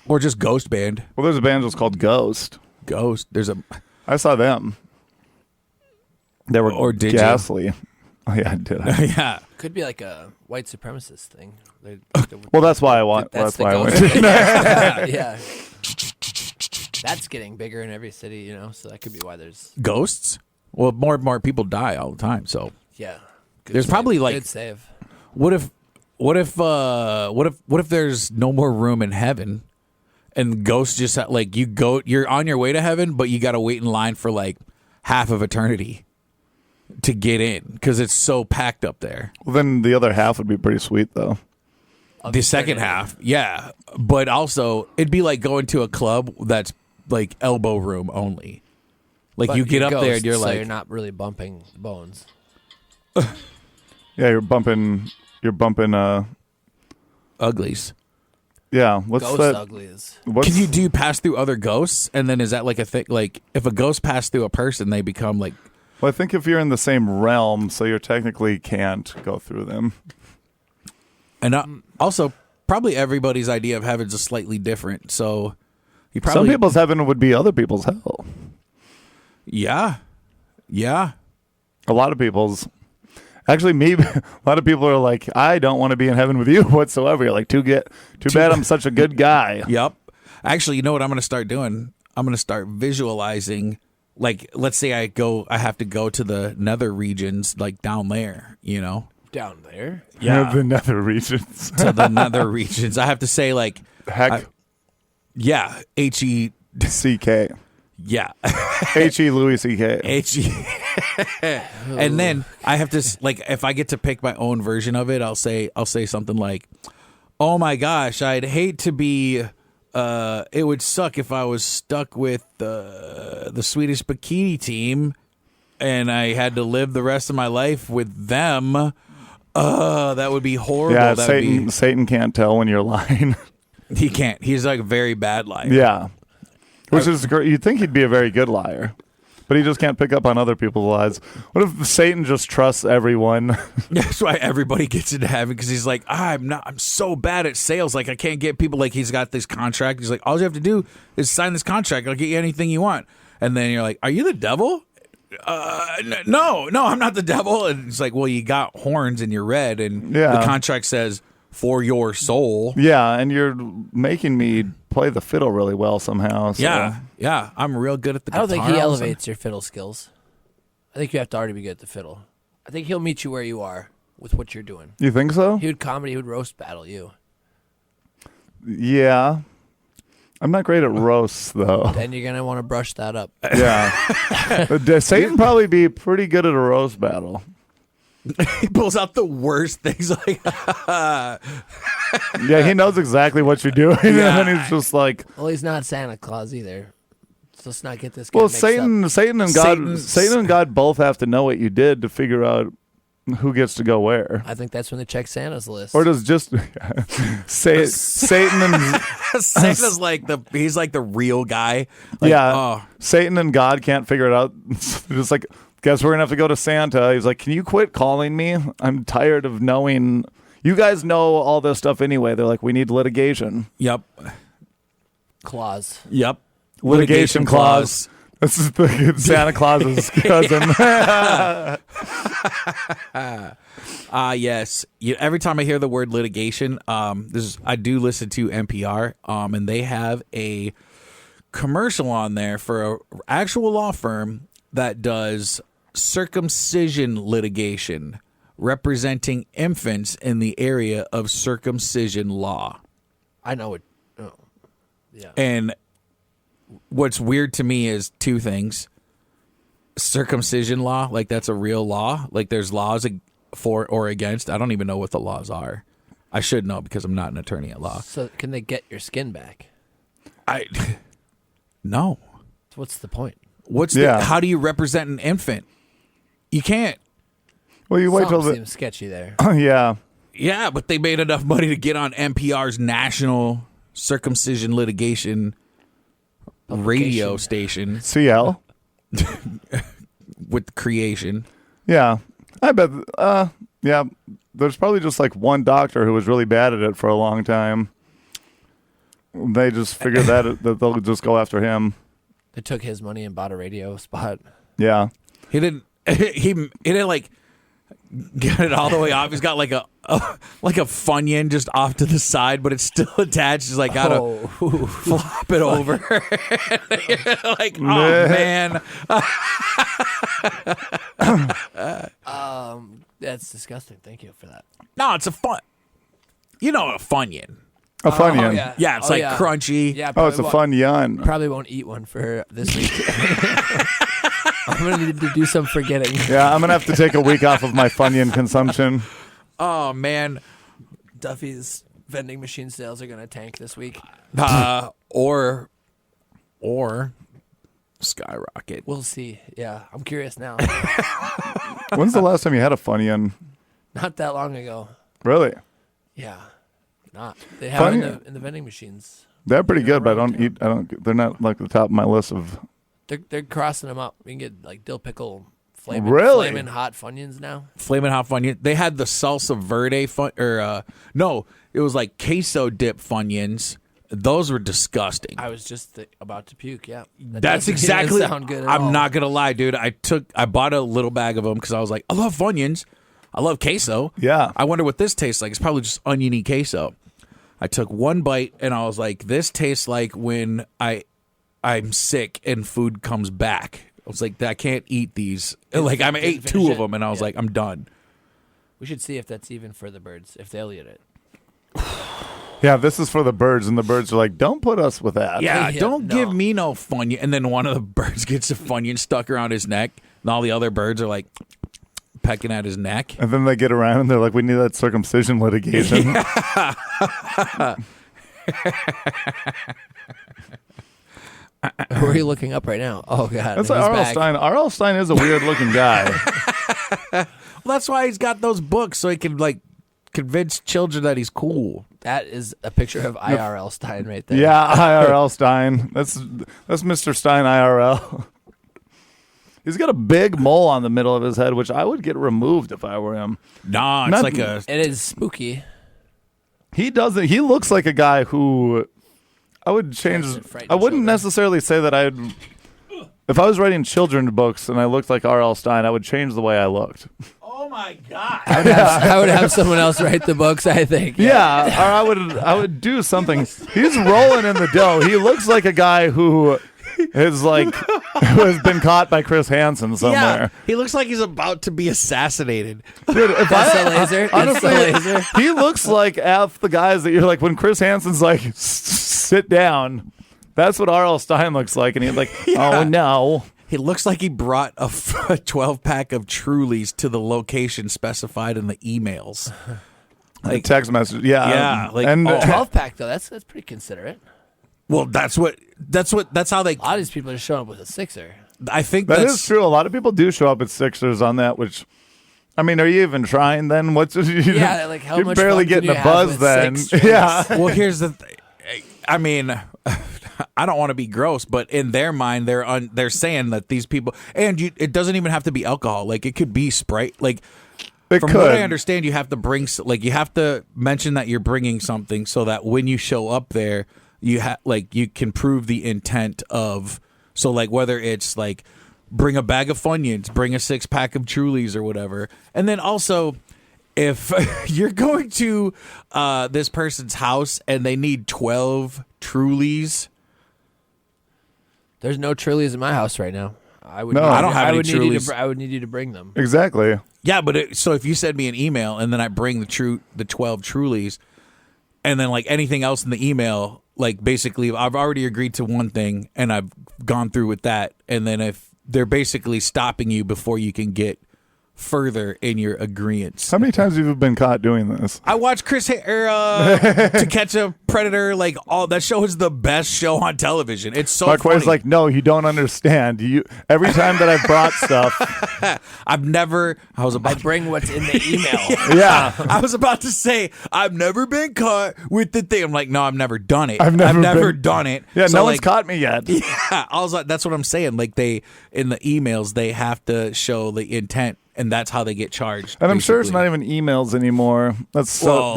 Or just Ghost Band. Well, there's a band that's called Ghost. Ghost. There's a I saw them. They were Or did you? ghastly. Oh yeah, I did. yeah. Could be like a white supremacist thing. Well, that's why I want. That's the why I ghost went. band. yeah. That's getting bigger in every city, you know. So that could be why there's Ghosts? Well, more and more people die all the time, so yeah. Good There's save. probably, like- good save. what if there's no more room in heaven and ghosts just like you're on your way to heaven, but you got to wait in line for like half of eternity to get in because it's so packed up there. Well, then the other half would be pretty sweet, though. The second half, yeah, but also it'd be like going to a club that's like elbow room only. Like But you get you're up there and ghosts, you're so like you're not really bumping bones. Yeah, you're bumping. uglies. Yeah, what's Ghost that? uglies. What's, Do you pass through other ghosts and then is that like a thing? Like if a ghost passed through a person, they become like Well, I think if you're in the same realm, so you technically can't go through them. and also probably everybody's idea of heaven's is slightly different. So you Some probably people's heaven would be other people's hell. yeah. A lot of people's. Actually, me. A lot of people are like, I don't want to be in heaven with you whatsoever. You're like, too bad I'm such a good guy. Yep. Actually, you know what I'm going to start doing? I'm going to start visualizing. Like, let's say I have to go to the nether regions, like down there, you know? Down there. Yeah. The nether regions. To the nether regions. I have to say, like, Heck, yeah, H-E, C.K. yeah, H.E. Louis C.K. H-E. And then I have to, like, if I get to pick my own version of it, I'll say something like, oh my gosh, I'd hate to be, it would suck if I was stuck with the Swedish bikini team and I had to live the rest of my life with them. That would be horrible. Yeah, That would Satan can't tell when you're lying. he can't. He's like a very bad liar. Yeah. Which is great. You'd think he'd be a very good liar. But he just can't pick up on other people's lies. What if Satan just trusts everyone? That's why everybody gets into heaven because he's like, I'm so bad at sales. Like, I can't get people. Like, he's got this contract. He's like, all you have to do is sign this contract. I'll get you anything you want. And then you're like, are you the devil? No, I'm not the devil. And it's like, well, you got horns and you're red. And Yeah. the contract says, for your soul. Yeah, and you're making me play the fiddle really well somehow. So. Yeah. I'm real good at the I guitar. don't think he all of a sudden. elevates your fiddle skills. I think you have to already be good at the fiddle. I think he'll meet you where you are with what you're doing. You think so? He would roast battle you. Yeah. I'm not great at roasts, though. Then you're gonna want to brush that up. Yeah. But Satan probably be pretty good at a roast battle. He pulls out the worst things. Like, Yeah, he knows exactly what you're doing, Yeah. and then he's just like, Well, he's not Santa Claus either. So let's not get this guy well, mixed up. Satan and God both have to know what you did to figure out who gets to go where. I think that's when they check Santa's list. Or does just Satan and Santa's like he's like the real guy. Like, yeah, oh. Satan and God can't figure it out. Just like, guess we're gonna have to go to Santa. He's like, can you quit calling me? I'm tired of knowing. You guys know all this stuff anyway. They're like, we need litigation. Yep. Claus. Yep. Litigation clause. This is Santa Claus's cousin. Yes. Every time I hear the word litigation, I do listen to NPR, and they have a commercial on there for an actual law firm that does circumcision litigation, representing infants in the area of circumcision law. I know it. Oh. Yeah. And what's weird to me is two things. Circumcision law, like that's a real law. Like there's laws for or against. I don't even know what the laws are. I should know because I'm not an attorney at law. So can they get your skin back? No. So what's the point? How do you represent an infant? You can't. Well, you wait till Something seems sketchy there. Yeah. Yeah, but they made enough money to get on NPR's national circumcision litigation radio station CL. with creation. Yeah. I bet. Yeah. There's probably just like one doctor who was really bad at it for a long time. They just figured that they'll just go after him. They took his money and bought a radio spot. Yeah. He didn't. He didn't like get it all the way off. He's got like a Funyun just off to the side, but it's still attached. He's like gotta flop it over. Like, oh man. That's disgusting. Thank you for that. No, it's a fun. You know a Funyun. A Funyun. Oh, yeah. Yeah, it's crunchy. Yeah, Oh, it's a Funyun. Probably won't eat one for this week. I'm going to need to do some forgetting. Yeah, I'm going to have to take a week off of my Funyun consumption. Oh man. Duffy's vending machine sales are going to tank this week. Or skyrocket. We'll see. Yeah, I'm curious now. When's the last time you had a Funyun? Not that long ago. Really? Yeah. Not. They have Funyun. it in the vending machines. They're pretty good, but they're not like the top of my list of. They're crossing them up. You can get like dill pickle Really? flamin' hot Funyuns now. Flamin' Hot Funyun. They had the salsa verde no, it was like queso dip Funyuns. Those were disgusting. I was just about to puke. Yeah, That's doesn't exactly. sound good at I'm all. not gonna lie, dude. I bought a little bag of them because I was like, I love Funyuns. I love queso. Yeah. I wonder what this tastes like. It's probably just oniony queso. I took one bite and I was like, this tastes like when I'm sick and food comes back. I was like, I can't eat these. Like I ate two of them and I was like, I'm done. We should see if that's even for the birds, if they'll eat it. Yeah, this is for the birds, and the birds are like, don't put us with that. Yeah, Yeah, don't no. give me no Funyun. And then one of the birds gets a Funyun stuck around his neck, and all the other birds are like pecking at his neck. And then they get around and they're like, we need that circumcision litigation. Who are you looking up right now? Oh God, That's he's like RL back. Stine. RL Stine is a weird looking guy. Well, that's why he's got those books, so he can like convince children that he's cool. That is a picture of IRL Stine right there. Yeah, IRL Stine. That's Mr. Stine IRL. He's got a big mole on the middle of his head, which I would get removed if I were him. Nah, it's Not- like a. It is spooky. He doesn't. He looks like a guy who I would change. Doesn't frighten I wouldn't children. necessarily say that I'd. If I was writing children's books and I looked like R.L. Stine, I would change the way I looked. Oh my god! I would have someone else write the books, I think. Yeah, or I would do something. He's rolling in the dough. He looks like a guy who is like who has been caught by Chris Hansen somewhere. Yeah, he looks like he's about to be assassinated. Dude, if That's the laser. That's the laser. he looks like half the guys that you're like when Chris Hansen's like sit down. That's what R.L. Stine looks like, and he's like, oh no. He looks like he brought a 12-pack of Trulies to the location specified in the emails. Like text message, yeah, like, and 12-pack though. That's pretty considerate. Well, that's how they. A lot of these people are showing up with a sixer. I think that that's is true. A lot of people do show up at Sixers on that. Which, I mean, are you even trying? Then what's Yeah, like how you're much barely fun can getting you a have buzz with then. six drinks? Yeah, Well, here's the thing. I mean, I don't want to be gross, but in their mind, they're saying that these people, and it doesn't even have to be alcohol. Like it could be Sprite. Like it from could. what I understand, you have to bring you have to mention that you're bringing something so that when you show up there, you you can prove the intent of. So like whether it's like bring a bag of Funyuns, bring a 6-pack of Trulies or whatever, and then also. If you're going to this person's house and they need 12 Trulies, There's no Trulies in my house right now. I would. No. need I you don't to- have I any would need you Trulies. to. I would need you to bring them. Exactly. yeah, but so if you send me an email and then I bring the 12 Trulies, and then like anything else in the email, like basically I've already agreed to one thing and I've gone through with that, and then if they're basically stopping you before you can get further in your agreements. How many times have you been caught doing this? I watched To Catch a Predator. Like, all that show is the best show on television. It's so Marquay's funny. like, no, you don't understand. Every time that I've brought stuff, I've never. I bring what's in the email. yeah. I was about to say I've never been caught with the thing. I'm like, no, I've never done it. I've never done it. Yeah, So, no one's like, caught me yet. Yeah, I was like, that's what I'm saying. Like in the emails, they have to show the intent, and that's how they get charged. And I'm sure it's basically. not even emails anymore. That's so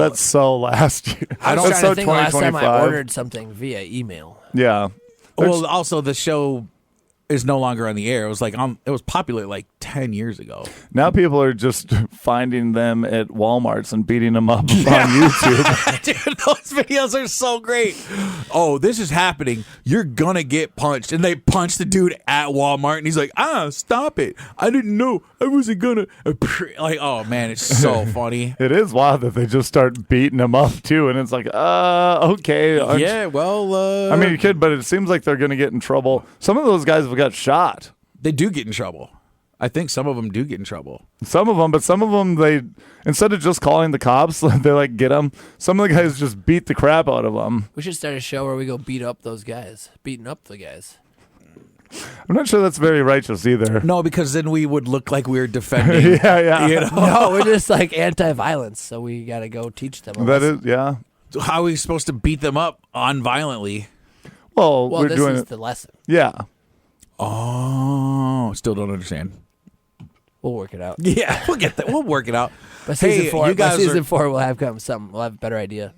last year. I was That's trying to think last time I 2025. ordered something via email. Yeah. Well, also the show is no longer on the air. It was like it was popular like 10 years ago. Now people are just finding them at Walmarts and beating them up on YouTube. Dude, those videos are so great. Oh, this is happening. You're gonna get punched. And they punch the dude at Walmart, and he's like, stop it. I didn't know. I wasn't gonna. Like, oh man, it's so funny. It is wild that they just start beating them up too, and it's like, okay. Yeah, well, I mean, you could, but it seems like they're going to get in trouble. Some of those guys have got shot. they do get in trouble. I think some of them do get in trouble. Some of them, but some of them, they, instead of just calling the cops, they like get them. Some of the guys just beat the crap out of them. We should start a show where we go beating up the guys. I'm not sure that's very righteous either. No, because then we would look like we were defending. Yeah. You know? No, we're just like anti-violence, so we got to go teach them. That is, yeah. How are we supposed to beat them up unviolently? Well, Well, we're this doing is it. the lesson. Yeah. Oh, still don't understand. We'll work it out. Yeah, we'll get that. We'll work it out. By season four, you guys season are, 4, we'll have something. We'll have a better idea.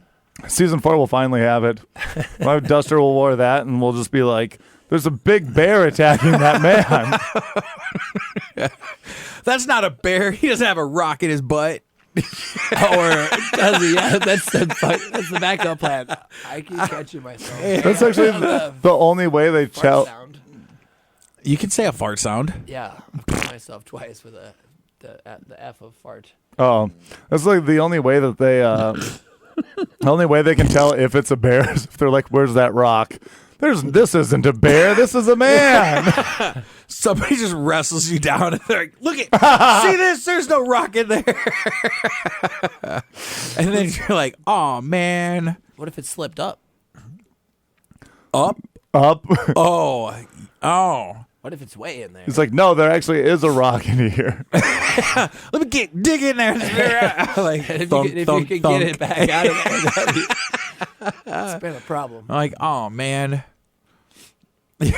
Season 4 will finally have it. My Duster will wear that, and we'll just be like, there's a big bear attacking that man. That's not a bear. He doesn't have a rock in his butt. Or does he? Yeah, that's the backup plan. I keep catching myself. That's actually the only way they Fart tell. sound. You can say a fart sound. Yeah, I've caught myself twice with the F of fart. Oh, that's like the only way that they. The only way they can tell if it's a bear is if they're like, "Where's that rock?" This isn't a bear. This is a man. Somebody just wrestles you down and they're like, look at, see this? There's no rock in there. And then you're like, oh, man. What if it slipped up? Up? Up. Oh. What if it's way in there? It's like, no, there actually is a rock in here. Let me dig in there. Like, if thunk, you thunk, can thunk. get it back out of there, it's been a problem. I'm like, oh, man. This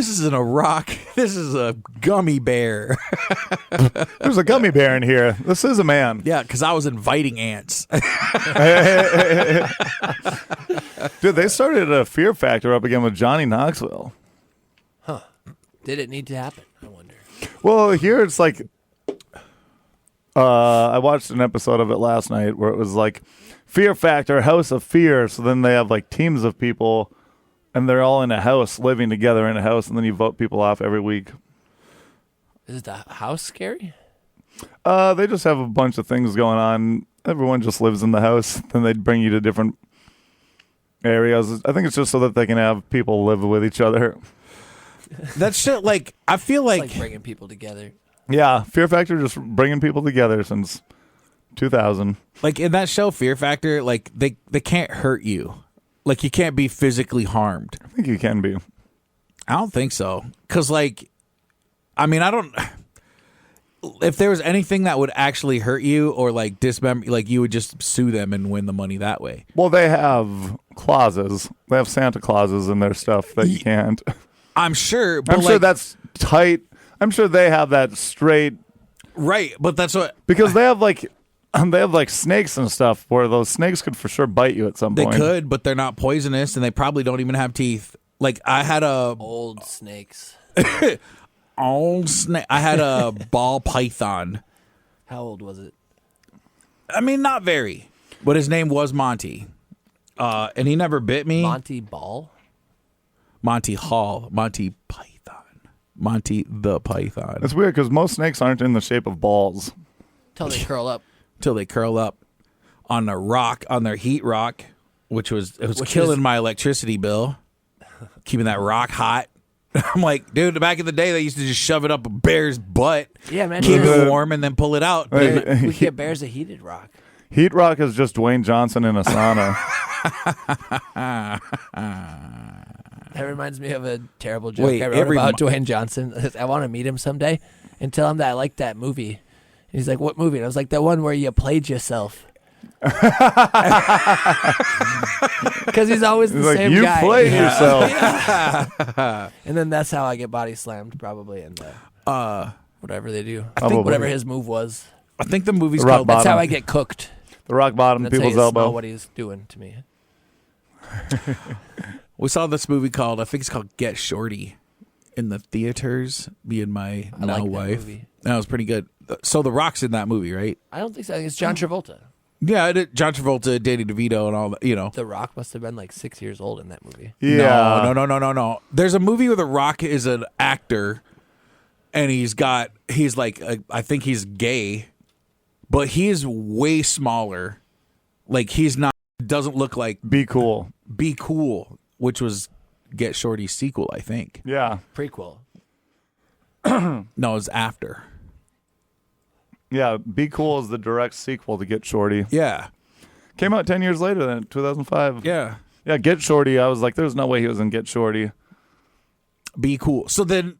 isn't a rock. This is a gummy bear. There's a gummy bear in here. This is a man. Yeah, because I was inviting ants. Dude, they started a Fear Factor up again with Johnny Knoxville. Did it need to happen? I wonder. Well, here it's like, I watched an episode of it last night where it was like Fear Factor, House of Fear. So then they have like teams of people and they're all in a house, living together in a house, and then you vote people off every week. Is the house scary? They just have a bunch of things going on. Everyone just lives in the house. Then they'd bring you to different areas. I think it's just so that they can have people live with each other. That shit, like, I feel It's like like bringing people together. Yeah, Fear Factor just bringing people together since 2000. like in that show Fear Factor, like they can't hurt you. Like you can't be physically harmed. I think you can be. I don't think so. Cause like, I mean, I don't. If there was anything that would actually hurt you or like dismember, like you would just sue them and win the money that way. Well, they have clauses. They have Santa Clauses in their stuff that you can't. I'm sure. But I'm sure that's tight. I'm sure they have that straight right. But that's what because they have like snakes and stuff where those snakes could for sure bite you at some they point. could, but they're not poisonous and they probably don't even have teeth. Like I had a Old snakes. old snake. I had a ball python. How old was it? I mean, not very, but his name was Monty, and he never bit me. Monty Ball? Monty Hall, Monty Python, Monty the Python. It's weird because most snakes aren't in the shape of balls. Till they curl up. Till they curl up on a rock, on their heat rock, which was killing my electricity bill, keeping that rock hot. I'm like, dude, back in the day, they used to just shove it up a bear's butt, Yeah, man. keep it warm, and then pull it out. We get bears a heated rock. Heat rock is just Dwayne Johnson in a sauna. That reminds me of a terrible joke Wait, I wrote about Dwayne Johnson. I want to meet him someday and tell him that I like that movie. And he's like, what movie? And I was like, that one where you played yourself. Because he's always the He's same like, you guy. played yourself. And then that's how I get body slammed, probably, and whatever they do. Probably. Whatever his move was. I think the movie's Rock called. bottom. That's how I get cooked. The rock bottom, That's how people's you elbow. smell what he's doing to me. We saw this movie called, I think it's called Get Shorty, in the theaters. Me and my I now like that wife. movie. That was pretty good. So The Rock's in that movie, right? I don't think so. I think it's John Travolta. Yeah, John Travolta, Danny DeVito, and all that. You know. The Rock must have been like 6 years old in that movie. Yeah. No. There's a movie where The Rock is an actor, and he's like, I think he's gay, but he is way smaller. Like he's not, doesn't look like Be cool. Be Cool, which was Get Shorty's sequel, I think. Yeah. Prequel. No, it was after. Yeah. Be Cool is the direct sequel to Get Shorty. Yeah. Came out 10 years later than 2005. Yeah. Yeah, Get Shorty. I was like, there's no way he was in Get Shorty. Be Cool. So then,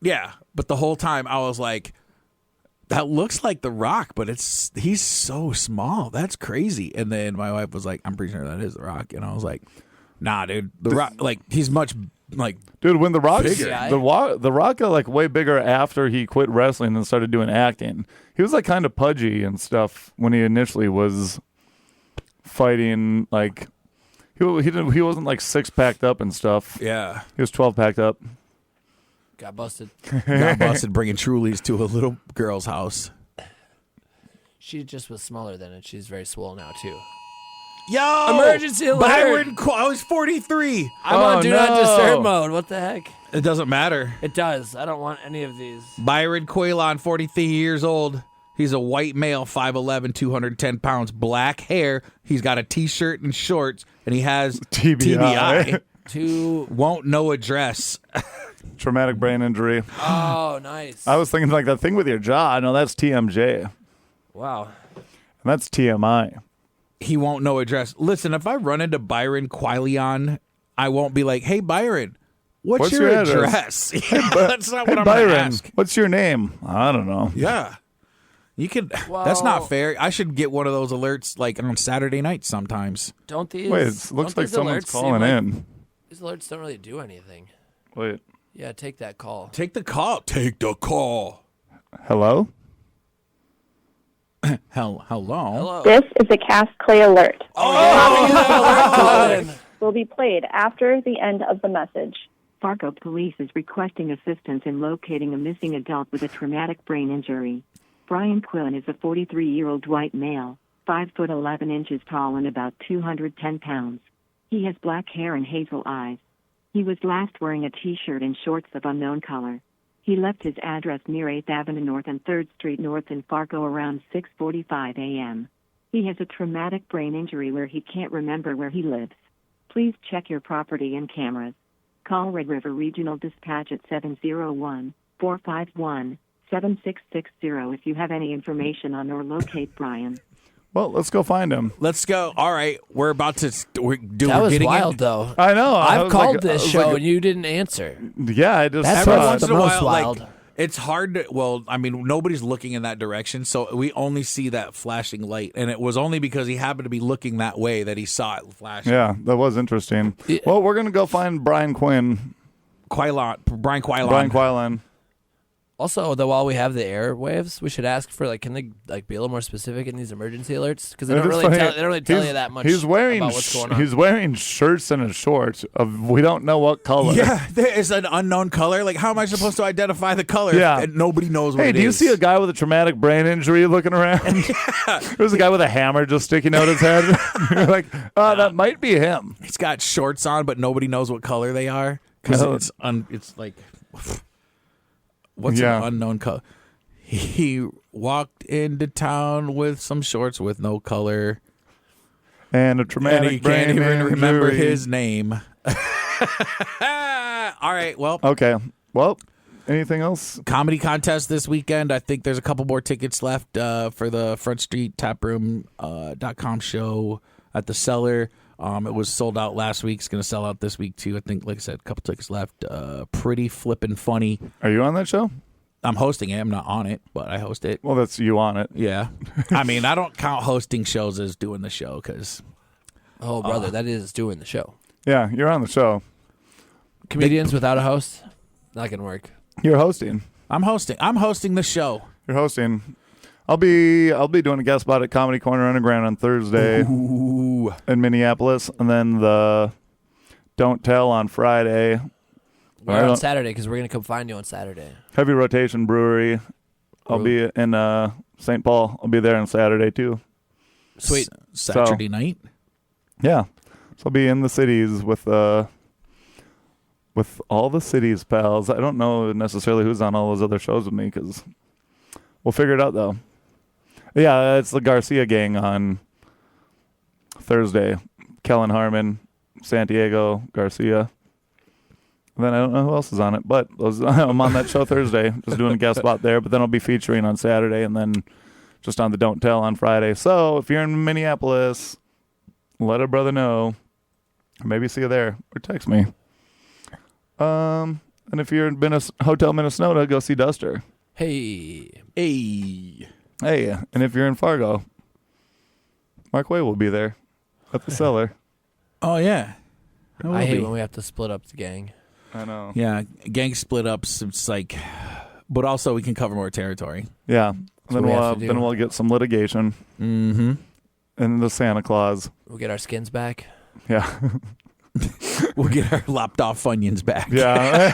yeah. But the whole time I was like, that looks like The Rock, but he's so small. That's crazy. And then my wife was like, I'm pretty sure that is The Rock. And I was like, nah, dude. The Rock, like, he's much, like, Dude, when The Rock, Bigger. the Rock got like way bigger after he quit wrestling and started doing acting. He was like kind of pudgy and stuff when he initially was fighting. Like he wasn't like 6-packed up and stuff. yeah. He was 12-packed up. Got busted. Got busted bringing Trulies to a little girl's house. She just was smaller then, and she's very swole now, too. Yo! Emergency alert! Byron, I was 43. I'm on Do Not no. Disturb mode. What the heck? It doesn't matter. It does. I don't want any of these. Byron Quaylon, 43 years old. He's a white male, 5'11", 210 pounds, black hair. He's got a T-shirt and shorts, and he has TBI. Won't know address. Traumatic brain injury. Oh, nice. I was thinking like that thing with your jaw. No, that's TMJ. And Wow. that's TMI. He won't know address. Listen, if I run into Byron Quaylon, I won't be like, hey, Byron, what's your address? Yeah, that's not what I'm going to Byron, ask. what's your name? I don't know. Yeah. You could. That's not fair. I should get one of those alerts like on Saturday nights sometimes. Don't these? Wait, it looks don't like these someone's alerts seem calling like- in. These alerts don't really do anything. Wait. Yeah, take that call. Take the call. Take the call. Hello? Hello. Hello. This is a Cast Clay alert. Colin. Will be played after the end of the message. Fargo police is requesting assistance in locating a missing adult with a traumatic brain injury. Brian Quillen is a 43-year-old white male, 5 foot 11 inches tall and about 210 pounds. He has black hair and hazel eyes. He was last wearing a T-shirt and shorts of unknown color. He left his address near 8th Avenue North and 3rd Street North in Fargo around 6:45 a.m. He has a traumatic brain injury where he can't remember where he lives. Please check your property and cameras. Call Red River Regional Dispatch at 701-451-7660 if you have any information on or locate Brian. Well, let's go find him. Let's go. All right. We're about to. That was wild, though. I know. I've called this show and you didn't answer. Yeah, I just That's Every what's once the in a most while, wild. like, it's hard to. Well, I mean, nobody's looking in that direction, so we only see that flashing light, and it was only because he happened to be looking that way that he saw it flashing. Yeah, that was interesting. Yeah. Well, we're going to go find Brian Quinn. Brian Quaylon. Brian Quillen. Also, though, while we have the airwaves, we should ask for can they be a little more specific in these emergency alerts because they don't really tell you that much. He's wearing about what's going on. He's wearing shirts and a short of we don't know what color. Yeah, there is an unknown color. Like, how am I supposed to identify the color? Yeah. And nobody knows what Hey, it do you is? see a guy with a traumatic brain injury looking around? There's a guy with a hammer just sticking out his head. You're like, oh, that might be him. He's got shorts on, but nobody knows what color they are because No. it's like, what's Yeah. an unknown color? He walked into town with some shorts with no color, And a and traumatic he brain can't even injury. remember his name. All right. Well, Okay. Well, anything else? comedy contest this weekend. I think there's a couple more tickets left for the Front Street Taproom.com show at the Cellar. It was sold out last week. It's going to sell out this week, too. I think, like I said, a couple tickets left. Pretty flippin' funny. Are you on that show? I'm hosting it. I'm not on it, but I host it. Well, that's you on it. Yeah. I mean, I don't count hosting shows as doing the show because... Oh, brother, that is doing the show. Yeah, you're on the show. Comedians without a host, not gonna work. You're hosting. I'm hosting the show. You're hosting. I'll be doing a guest spot at Comedy Corner Underground on Thursday Ooh. in Minneapolis, and then the Don't Tell on Friday. We're on Saturday because we're gonna come find you on Saturday. Heavy Rotation Brewery. I'll be in St. Paul. I'll be there on Saturday too. Sweet. Saturday night? Yeah. So I'll be in the cities with all the cities pals. I don't know necessarily who's on all those other shows with me because we'll figure it out though. Yeah, it's the Garcia gang on Thursday. Kellen Harmon, Santiago, Garcia. And then I don't know who else is on it, but I'm on that show Thursday, just doing a guest spot there. But then I'll be featuring on Saturday and then just on the Don't Tell on Friday. So if you're in Minneapolis, let a brother know. Maybe see you there or text me. And if you're in Hotel Minnesota, go see Duster. Hey. Hey. Hey, and if you're in Fargo, Marquay will be there at the Cellar. Oh, yeah. I hate when we have to split up the gang. I know. Yeah, gang split ups. It's like, but also we can cover more territory. Yeah. Then we have to do. we'll get some litigation. Mm-hmm. And the Santa Claus. We'll get our skins back. Yeah. We'll get our lopped off Funyuns back. Yeah.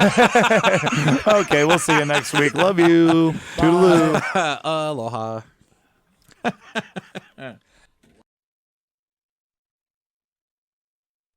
Okay, we'll see you next week. Love you. Toodaloo. Aloha.